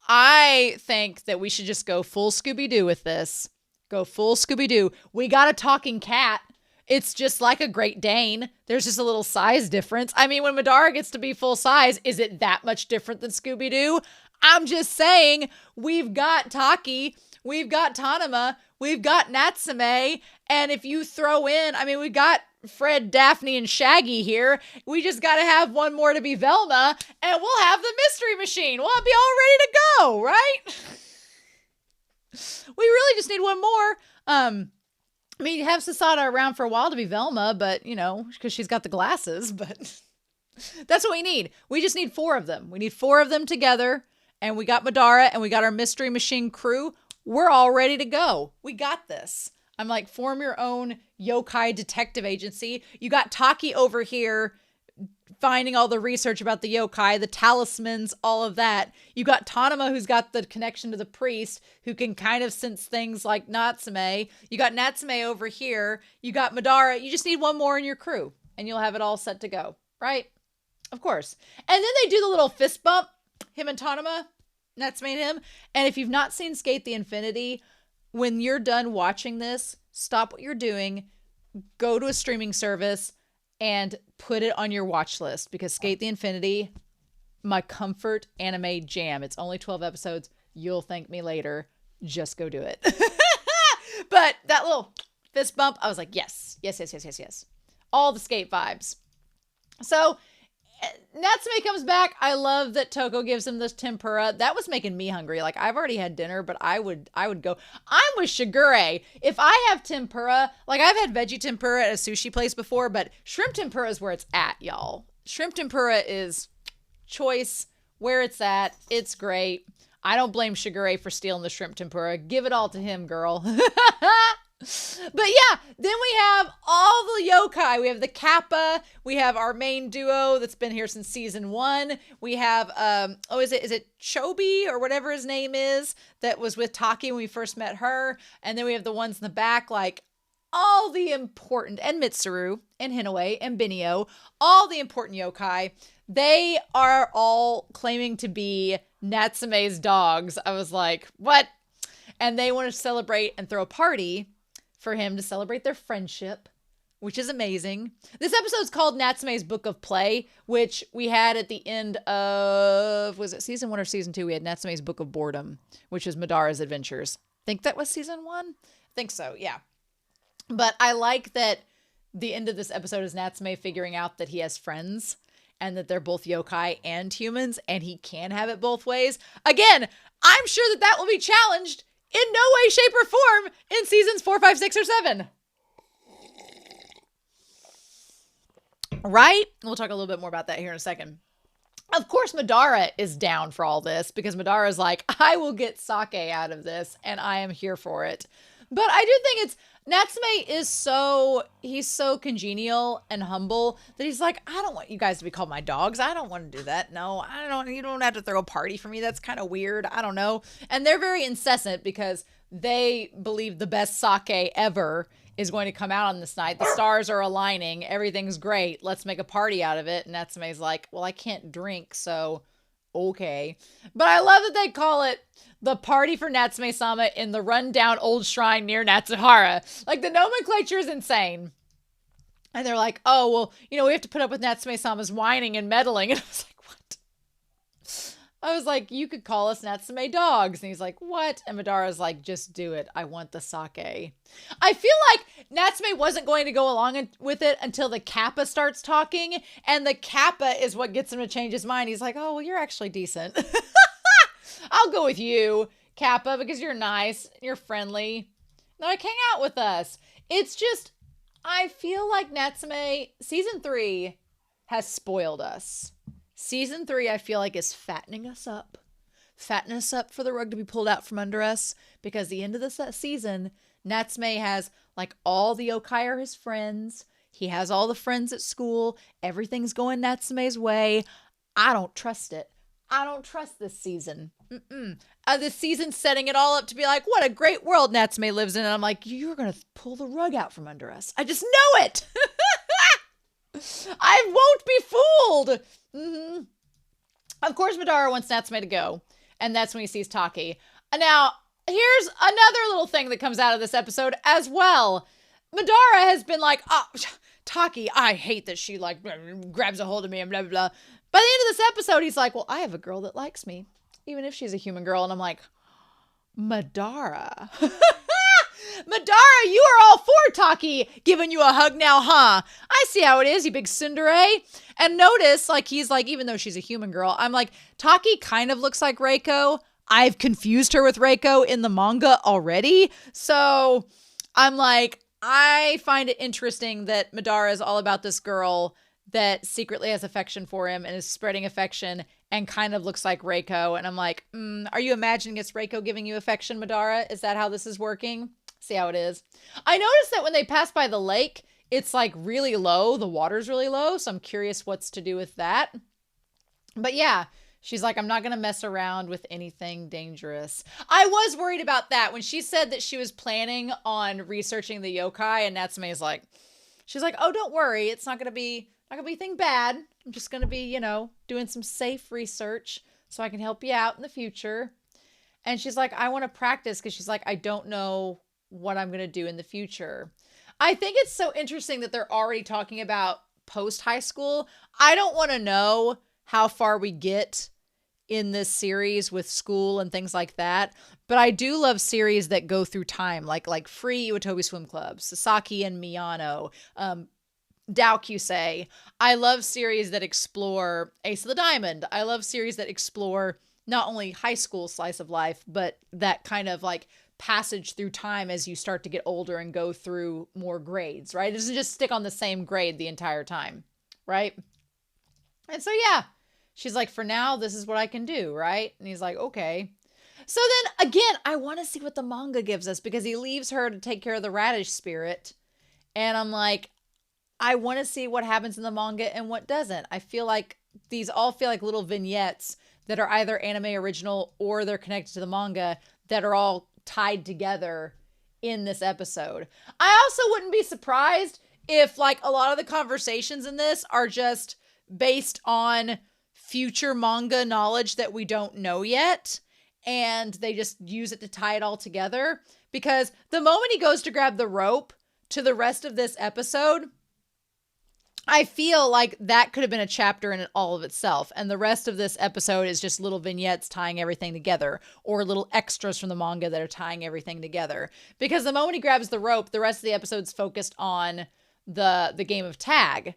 I think that we should just go full Scooby-Doo with this. Go full Scooby-Doo. We got a talking cat. It's just like a Great Dane. There's just a little size difference. I mean, when Madara gets to be full size, is it that much different than Scooby-Doo? I'm just saying, we've got Taki, we've got Tanama, we've got Natsume, and if you throw in, I mean, we got Fred, Daphne, and Shaggy here. We just got to have one more to be Velma, and we'll have the Mystery Machine. We'll be all ready to go, right? We really just need one more. I mean, you have Sasada around for a while to be Velma, but, you know, because she's got the glasses, but that's what we need. We just need 4 of them. We need 4 of them together, and we got Madara, and we got our Mystery Machine crew. We're all ready to go. We got this. I'm like, form your own yokai detective agency. You got Taki over here finding all the research about the yokai, the talismans, all of that. You got Tanama, who's got the connection to the priest, who can kind of sense things like Natsume. You got Natsume over here. You got Madara. You just need one more in your crew, and you'll have it all set to go, right? Of course. And then they do the little fist bump, him and Tanama, Natsume and him. And if you've not seen Skate the Infinity, when you're done watching this, stop what you're doing, go to a streaming service, and put it on your watch list, because Skate the Infinity, my comfort anime jam. It's only 12 episodes. You'll thank me later. Just go do it. But that little fist bump, I was like, yes. All the Skate vibes. So Natsume comes back. I love that Toko gives him this tempura. That was making me hungry. Like, I've already had dinner, but I would go. I'm with Shigure. If I have tempura, like, I've had veggie tempura at a sushi place before, but shrimp tempura is where it's at, y'all. Shrimp tempura is choice, where it's at. It's great. I don't blame Shigure for stealing the shrimp tempura. Give it all to him, girl. But yeah, then we have all the yokai. We have the Kappa. We have our main duo that's been here since season 1. We have, is it Chobi or whatever his name is, that was with Taki when we first met her. And then we have the ones in the back, like all the important, and Mitsuru and Hinoue and Benio, all the important yokai. They are all claiming to be Natsume's dogs. I was like, what? And they want to celebrate and throw a party for him to celebrate their friendship, which is amazing. This episode's called Natsume's Book of Play, which we had at the end of, was it season 1 or season 2? We had Natsume's Book of Boredom, which is Madara's Adventures. I think that was season 1? I think so, yeah. But I like that the end of this episode is Natsume figuring out that he has friends and that they're both yokai and humans, and he can have it both ways. Again, I'm sure that will be challenged in no way, shape, or form in seasons 4, 5, 6, or 7. Right? We'll talk a little bit more about that here in a second. Of course, Madara is down for all this, because Madara is like, I will get sake out of this, and I am here for it. But I do think Natsume is he's so congenial and humble that he's like, I don't want you guys to be called my dogs. I don't want to do that. No, you don't have to throw a party for me. That's kind of weird. I don't know. And they're very incessant because they believe the best sake ever is going to come out on this night. The stars are aligning. Everything's great. Let's make a party out of it. And Natsume's like, well, I can't drink, so okay. But I love that they call it the party for Natsume-sama in the rundown old shrine near Natsuhara. Like, the nomenclature is insane. And they're like, oh, well, we have to put up with Natsume-sama's whining and meddling. And I was like, what? I was like, you could call us Natsume dogs. And he's like, what? And Madara's like, just do it. I want the sake. I feel like Natsume wasn't going to go along with it until the Kappa starts talking. And the Kappa is what gets him to change his mind. He's like, oh, well, you're actually decent. I'll go with you, Kappa, because you're nice, you're friendly. Like, hang out with us. It's just, I feel like Natsume, season 3 has spoiled us. Season 3, I feel like, is fattening us up. fatten us up for the rug to be pulled out from under us, because the end of this season, Natsume has like all the yokai are his friends. He has all the friends at school. Everything's going Natsume's way. I don't trust it. I don't trust this season. This season's setting it all up to be like, what a great world Natsume lives in. And I'm like, you're going to pull the rug out from under us. I just know it. I won't be fooled. Mm-hmm. Of course, Madara wants Natsume to go. And that's when he sees Taki. Now, here's another little thing that comes out of this episode as well. Madara has been like, oh, Taki, I hate that she like grabs a hold of me and blah, blah, blah. By the end of this episode, he's like, well, I have a girl that likes me, even if she's a human girl. And I'm like, Madara. Madara, you are all for Taki giving you a hug now, huh? I see how it is, you big tsundere. And notice, like, he's like, even though she's a human girl, I'm like, Taki kind of looks like Reiko. I've confused her with Reiko in the manga already. So I'm like, I find it interesting that Madara is all about this girl that secretly has affection for him and is spreading affection and kind of looks like Reiko. And I'm like, are you imagining it's Reiko giving you affection, Madara? Is that how this is working? See how it is. I noticed that when they pass by the lake, it's like really low. The water's really low. So I'm curious what's to do with that. But yeah, she's like, I'm not going to mess around with anything dangerous. I was worried about that when she said that she was planning on researching the yokai, and Natsume is like, she's like, oh, don't worry. It's not going to be anything bad. I'm just going to be, doing some safe research so I can help you out in the future. And she's like, I want to practice because she's like, I don't know what I'm going to do in the future. I think it's so interesting that they're already talking about post high school. I don't want to know how far we get in this series with school and things like that. But I do love series that go through time, like Free Iwatobi Swim Club, Sasaki and Miyano, Daokyusei. I love series that explore Ace of the Diamond. I love series that explore not only high school slice of life, but that kind of like passage through time as you start to get older and go through more grades, right? It doesn't just stick on the same grade the entire time, right? And so, yeah, she's like, for now, this is what I can do, right? And he's like, okay. So then, again, I want to see what the manga gives us because he leaves her to take care of the radish spirit. And I'm like, I want to see what happens in the manga and what doesn't. I feel like these all feel like little vignettes that are either anime original or they're connected to the manga that are all tied together in this episode. I also wouldn't be surprised if like a lot of the conversations in this are just based on future manga knowledge that we don't know yet. And they just use it to tie it all together. Because the moment he goes to grab the rope to the rest of this episode, I feel like that could have been a chapter in all of itself. And the rest of this episode is just little vignettes tying everything together or little extras from the manga that are tying everything together. Because the moment he grabs the rope, the rest of the episode's focused on the game of tag.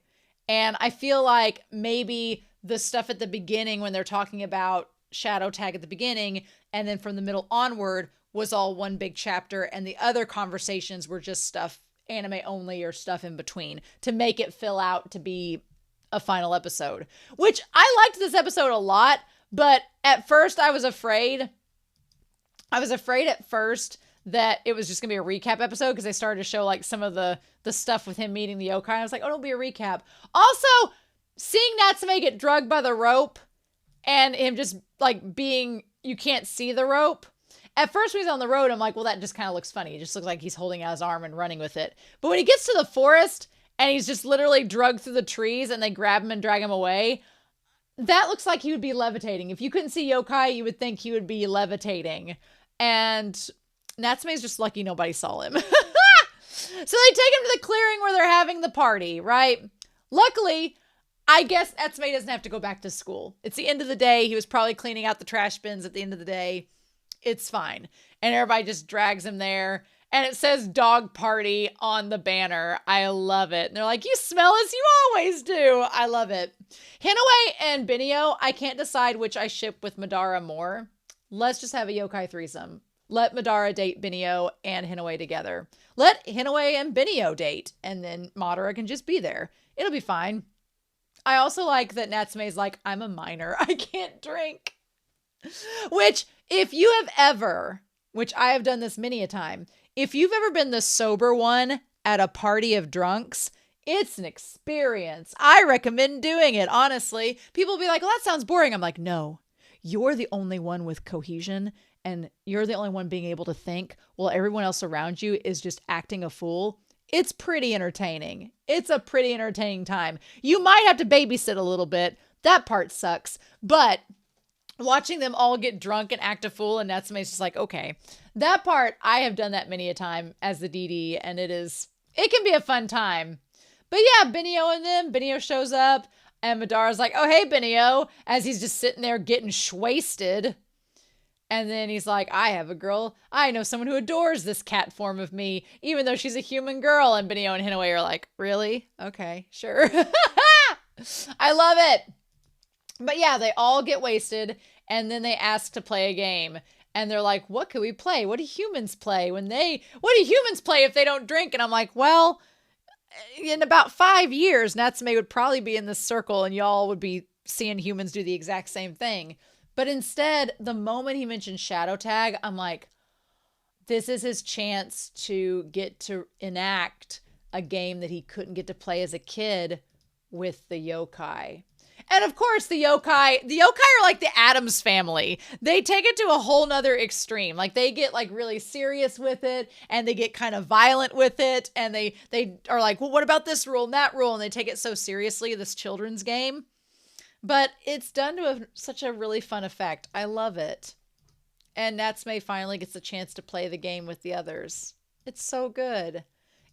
And I feel like maybe the stuff at the beginning when they're talking about shadow tag at the beginning and then from the middle onward was all one big chapter. And the other conversations were just stuff anime only or stuff in between to make it fill out to be a final episode, which I liked this episode a lot. But at first I was afraid at first that it was just gonna be a recap episode because they started to show like some of the stuff with him meeting the yokai. I was like, oh, it'll be a recap. Also, seeing Natsume get drugged by the rope and him just like being, you can't see the rope. At first when he's on the road, I'm like, well, that just kind of looks funny. It just looks like he's holding out his arm and running with it. But when he gets to the forest and he's just literally drugged through the trees and they grab him and drag him away, that looks like he would be levitating. If you couldn't see yokai, you would think he would be levitating. And Natsume's just lucky nobody saw him. So they take him to the clearing where they're having the party, right? Luckily, I guess Natsume doesn't have to go back to school. It's the end of the day. He was probably cleaning out the trash bins at the end of the day. It's fine. And everybody just drags him there. And it says dog party on the banner. I love it. And they're like, you smell as you always do. I love it. Hinoue and Benio, I can't decide which I ship with Madara more. Let's just have a yokai threesome. Let Madara date Benio and Hinoue together. Let Hinoue and Benio date. And then Madara can just be there. It'll be fine. I also like that Natsume's like, I'm a minor. I can't drink. Which, if you have ever, which I have done this many a time, if you've ever been the sober one at a party of drunks, it's an experience. I recommend doing it, honestly. People will be like, well, that sounds boring. I'm like, no, you're the only one with cohesion and you're the only one being able to think while everyone else around you is just acting a fool. It's pretty entertaining. It's a pretty entertaining time. You might have to babysit a little bit. That part sucks. But watching them all get drunk and act a fool and Natsume's just like, okay. That part, I have done that many a time as the DD, and it can be a fun time. But yeah, Benio shows up, and Madara's like, oh, hey, Benio, as he's just sitting there getting shwasted. And then he's like, I have a girl. I know someone who adores this cat form of me, even though she's a human girl. And Benio and Hinaway are like, really? Okay, sure. I love it. But yeah, they all get wasted, and then they ask to play a game. And they're like, what can we play? What do humans play what do humans play if they don't drink? And I'm like, well, in about 5 years, Natsume would probably be in this circle and y'all would be seeing humans do the exact same thing. But instead, the moment he mentioned Shadow Tag, I'm like, this is his chance to get to enact a game that he couldn't get to play as a kid with the yokai. And of course, the yokai are like the Addams family. They take it to a whole nother extreme. Like they get like really serious with it and they get kind of violent with it. And they are like, well, what about this rule and that rule? And they take it so seriously, this children's game. But it's done to such a really fun effect. I love it. And Natsume finally gets a chance to play the game with the others. It's so good.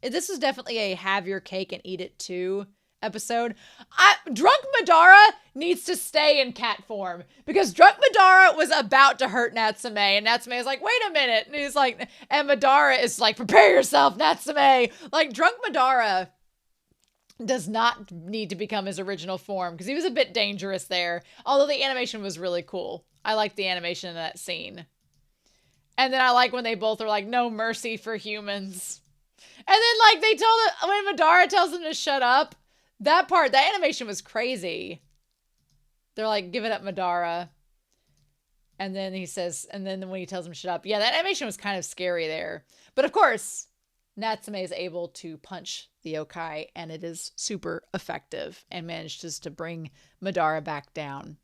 This is definitely a have your cake and eat it too episode. Drunk Madara needs to stay in cat form because Drunk Madara was about to hurt Natsume and Natsume is like, wait a minute. And he's like, and Madara is like, prepare yourself, Natsume. Like Drunk Madara does not need to become his original form because he was a bit dangerous there. Although the animation was really cool. I liked the animation in that scene. And then I like when they both are like, no mercy for humans. And then like when Madara tells them to shut up, that animation was crazy. They're like, give it up, Madara. And then he says, and then when he tells him shut up, yeah, that animation was kind of scary there. But of course, Natsume is able to punch the yokai and it is super effective and manages to bring Madara back down.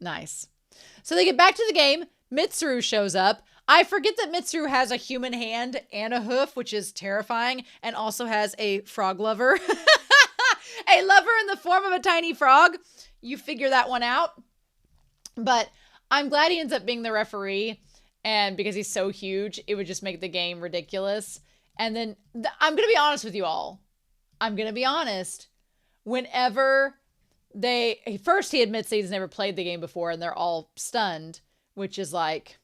Nice. So they get back to the game. Mitsuru shows up. I forget that Mitsuru has a human hand and a hoof, which is terrifying, and also has a frog lover. A lover in the form of a tiny frog. You figure that one out. But I'm glad he ends up being the referee. And because he's so huge, it would just make the game ridiculous. And then I'm going to be honest with you all. I'm going to be honest. Whenever first he admits that he's never played the game before and they're all stunned, which is like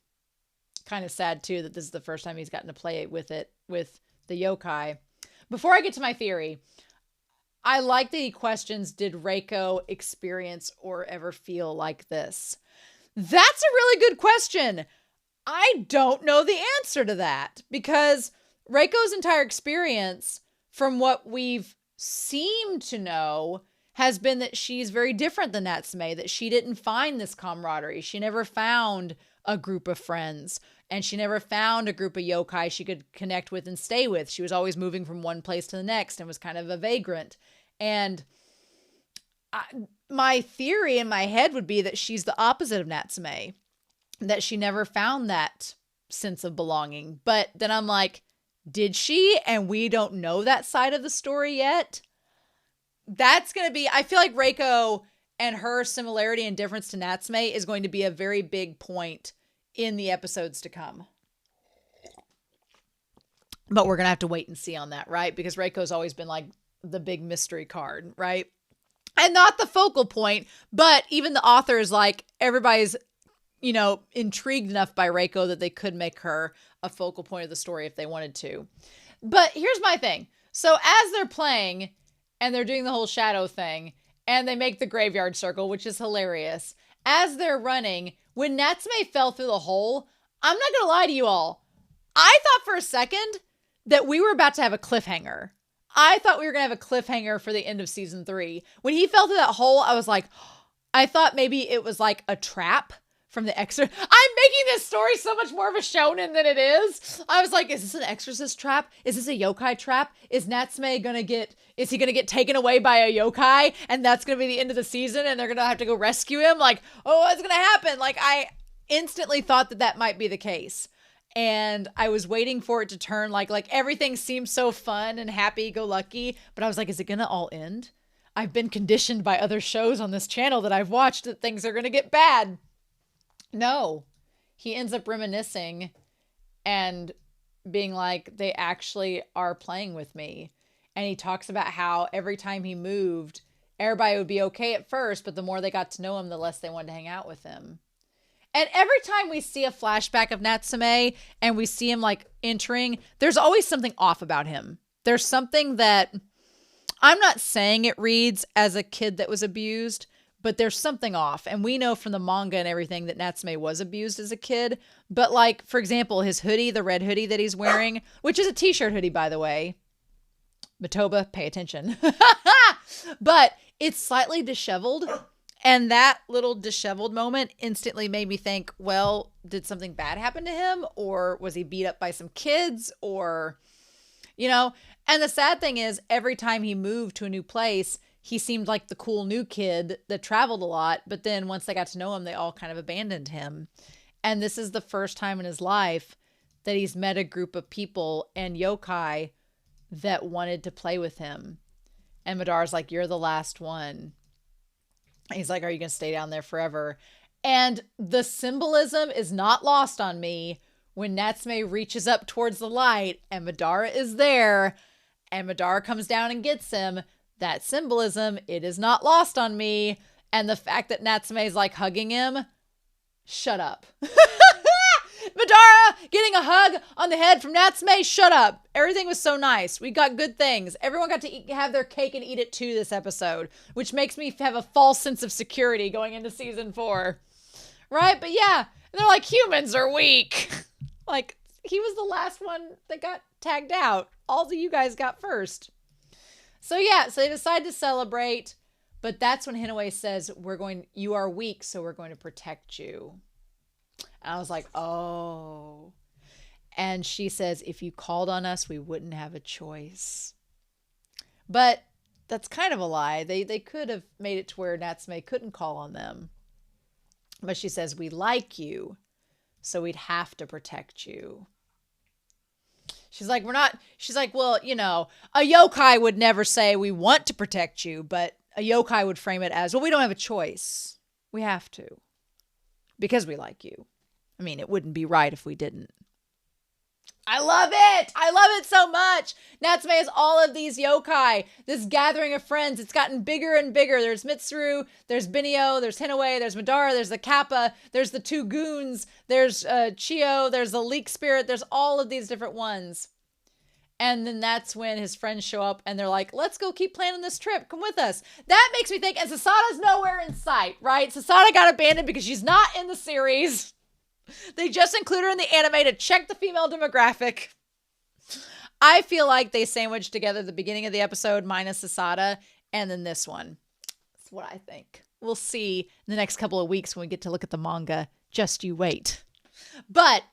kind of sad too that this is the first time he's gotten to play it with the yokai. Before I get to my theory, I like that he questions, did Reiko experience or ever feel like this? That's a really good question. I don't know the answer to that because Reiko's entire experience, from what we've seemed to know, has been that she's very different than Natsume, that she didn't find this camaraderie. She never found a group of friends, and she never found a group of yokai she could connect with and stay with. She was always moving from one place to the next and was kind of a vagrant. And my theory in my head would be that she's the opposite of Natsume, that she never found that sense of belonging. But then I'm like, did she? And we don't know that side of the story yet. That's going to be, I feel like Reiko and her similarity and difference to Natsume is going to be a very big point in the episodes to come. But we're going to have to wait and see on that, right? Because Reiko's always been like the big mystery card, right? And not the focal point, but even the author is like, everybody's, intrigued enough by Reiko that they could make her a focal point of the story if they wanted to. But here's my thing. So as they're playing and they're doing the whole shadow thing and they make the graveyard circle, which is hilarious. As they're running, when Natsume fell through the hole, I'm not going to lie to you all. I thought for a second that we were about to have a cliffhanger. I thought we were going to have a cliffhanger for the end of season 3. When he fell through that hole, I was like, I thought maybe it was like a trap from The Exorcist. I'm making this story so much more of a shonen than it is. I was like, is this an exorcist trap? Is this a yokai trap? Is Natsume gonna get taken away by a yokai? And that's gonna be the end of the season and they're gonna have to go rescue him? Like, oh, what's gonna happen? Like, I instantly thought that might be the case. And I was waiting for it to turn like everything seemed so fun and happy-go-lucky. But I was like, is it gonna all end? I've been conditioned by other shows on this channel that I've watched that things are gonna get bad. No, he ends up reminiscing and being like, they actually are playing with me. And he talks about how every time he moved, everybody would be okay at first, but the more they got to know him, the less they wanted to hang out with him. And every time we see a flashback of Natsume and we see him like entering, there's always something off about him. There's something that I'm not saying it reads as a kid that was abused, but there's something off. And we know from the manga and everything that Natsume was abused as a kid. But like, for example, his hoodie, the red hoodie that he's wearing, which is a t-shirt hoodie, by the way. Matoba, pay attention. But it's slightly disheveled. And that little disheveled moment instantly made me think, well, did something bad happen to him? Or was he beat up by some kids? Or, you know, and the sad thing is every time he moved to a new place, he seemed like the cool new kid that traveled a lot. But then once they got to know him, they all kind of abandoned him. And this is the first time in his life that he's met a group of people and yokai that wanted to play with him. And Madara's like, you're the last one. He's like, are you going to stay down there forever? And the symbolism is not lost on me when Natsume reaches up towards the light and Madara is there and Madara comes down and gets him. That symbolism, it is not lost on me. And the fact that Natsume is like hugging him, shut up. Madara getting a hug on the head from Natsume, shut up. Everything was so nice. We got good things. Everyone got to have their cake and eat it too this episode, which makes me have a false sense of security going into season 4. Right? But yeah, they're like, humans are weak. Like, he was the last one that got tagged out. All of you guys got first. So yeah, so they decide to celebrate, but that's when Hinoue says, you are weak, so we're going to protect you. And I was like, oh. And she says, if you called on us, we wouldn't have a choice. But that's kind of a lie. They could have made it to where Natsume couldn't call on them. But she says, we like you, so we'd have to protect you. She's like, well, you know, a yokai would never say we want to protect you, but a yokai would frame it as, well, we don't have a choice. We have to. Because we like you. I mean, it wouldn't be right if we didn't. I love it. I love it so much. Natsume has all of these yokai, this gathering of friends. It's gotten bigger and bigger. There's Mitsuru, there's Benio, there's Hinoue, there's Madara, there's the Kappa, there's the 2 goons, there's Chio, there's the leak spirit. There's all of these different ones. And then that's when his friends show up and they're like, let's go keep planning this trip. Come with us. That makes me think, and Sasada's nowhere in sight, right? Sasada got abandoned because she's not in the series. They just include her in the anime to check the female demographic. I feel like they sandwiched together the beginning of the episode minus Sasada and then this one. That's what I think. We'll see in the next couple of weeks when we get to look at the manga. Just you wait. But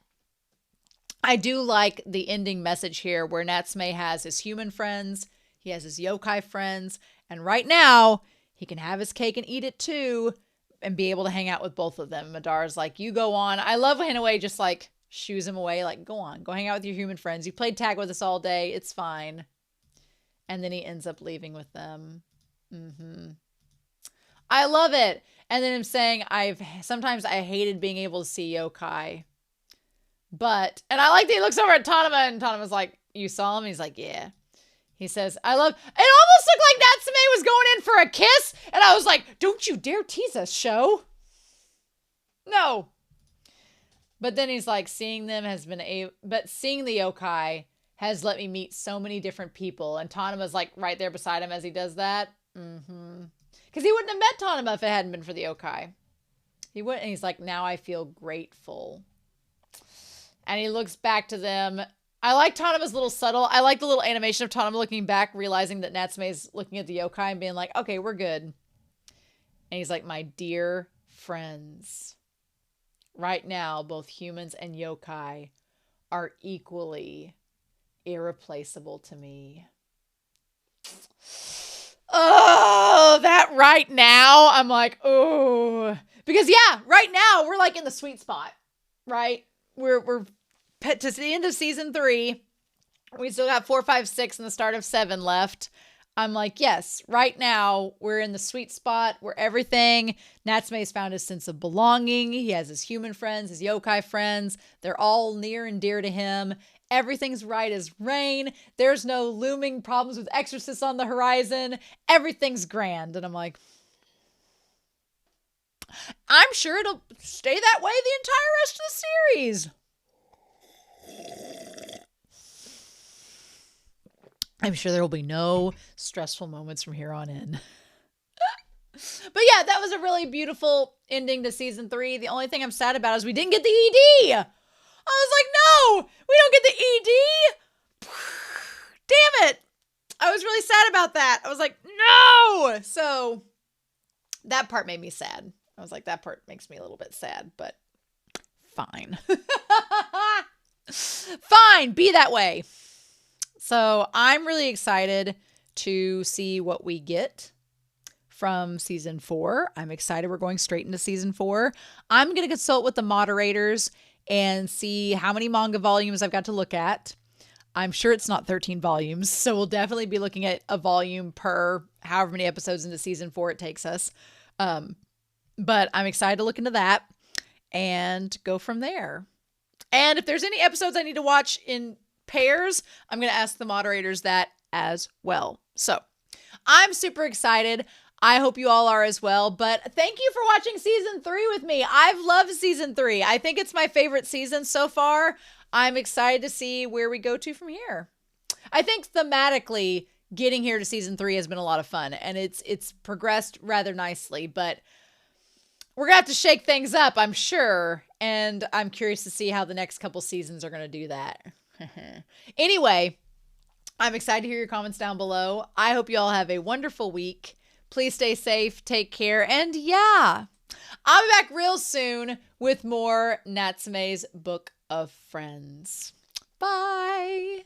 I do like the ending message here where Natsume has his human friends, he has his yokai friends, and right now he can have his cake and eat it too and be able to hang out with both of them. Madara's like, you go on. I love Hinoue just like shoos him away, like, go on, go hang out with your human friends. You played tag with us all day. It's fine. And then he ends up leaving with them. I love it. And then him saying, sometimes I hated being able to see yokai. But, and I like that he looks over at Tanama and Tanama's like, you saw him? He's like, yeah. He says, it almost looked like Natsume was going in for a kiss. And I was like, don't you dare tease us, show. No. But then he's like, seeing the yokai has let me meet so many different people. And Tanama's like right there beside him as he does that. Because he wouldn't have met Tanama if it hadn't been for the yokai. He wouldn't. And he's like, now I feel grateful. And he looks back to them. I like Tanama's little subtle. I like the little animation of Tanama looking back, realizing that Natsume is looking at the yokai and being like, okay, we're good. And he's like, my dear friends. right now, both humans and yokai are equally irreplaceable to me. Oh, that right now, I'm like, oh. Because yeah, right now, we're like in the sweet spot, right? We're to the end of season 3. We still got 4, 5, 6 and the start of 7 left. I'm like, yes, right now we're in the sweet spot where everything, Natsume's found his sense of belonging. He has his human friends, his yokai friends. They're all near and dear to him. Everything's right as rain. There's no looming problems with exorcists on the horizon. Everything's grand. And I'm like, I'm sure it'll stay that way the entire rest of the series. I'm sure there will be no stressful moments from here on in. But yeah, that was a really beautiful ending to season 3. The only thing I'm sad about is we didn't get the ED. I was like, no, we don't get the ED. Damn it. I was really sad about that. I was like, no. So that part made me sad. I was like, that part makes me a little bit sad, but fine. Fine, be that way. So I'm really excited to see what we get from season 4. I'm excited we're going straight into season 4. I'm going to consult with the moderators and see how many manga volumes I've got to look at. I'm sure it's not 13 volumes, so we'll definitely be looking at a volume per however many episodes into season 4 it takes us. But I'm excited to look into that and go from there. And if there's any episodes I need to watch in pairs, I'm going to ask the moderators that as well. So I'm super excited. I hope you all are as well. But thank you for watching season 3 with me. I've loved season 3. I think it's my favorite season so far. I'm excited to see where we go to from here. I think thematically, getting here to season 3 has been a lot of fun, and it's progressed rather nicely, but we're going to have to shake things up, I'm sure, and I'm curious to see how the next couple seasons are going to do that. Anyway, I'm excited to hear your comments down below. I hope you all have a wonderful week. Please stay safe, take care, and yeah, I'll be back real soon with more Natsume's Book of Friends. Bye!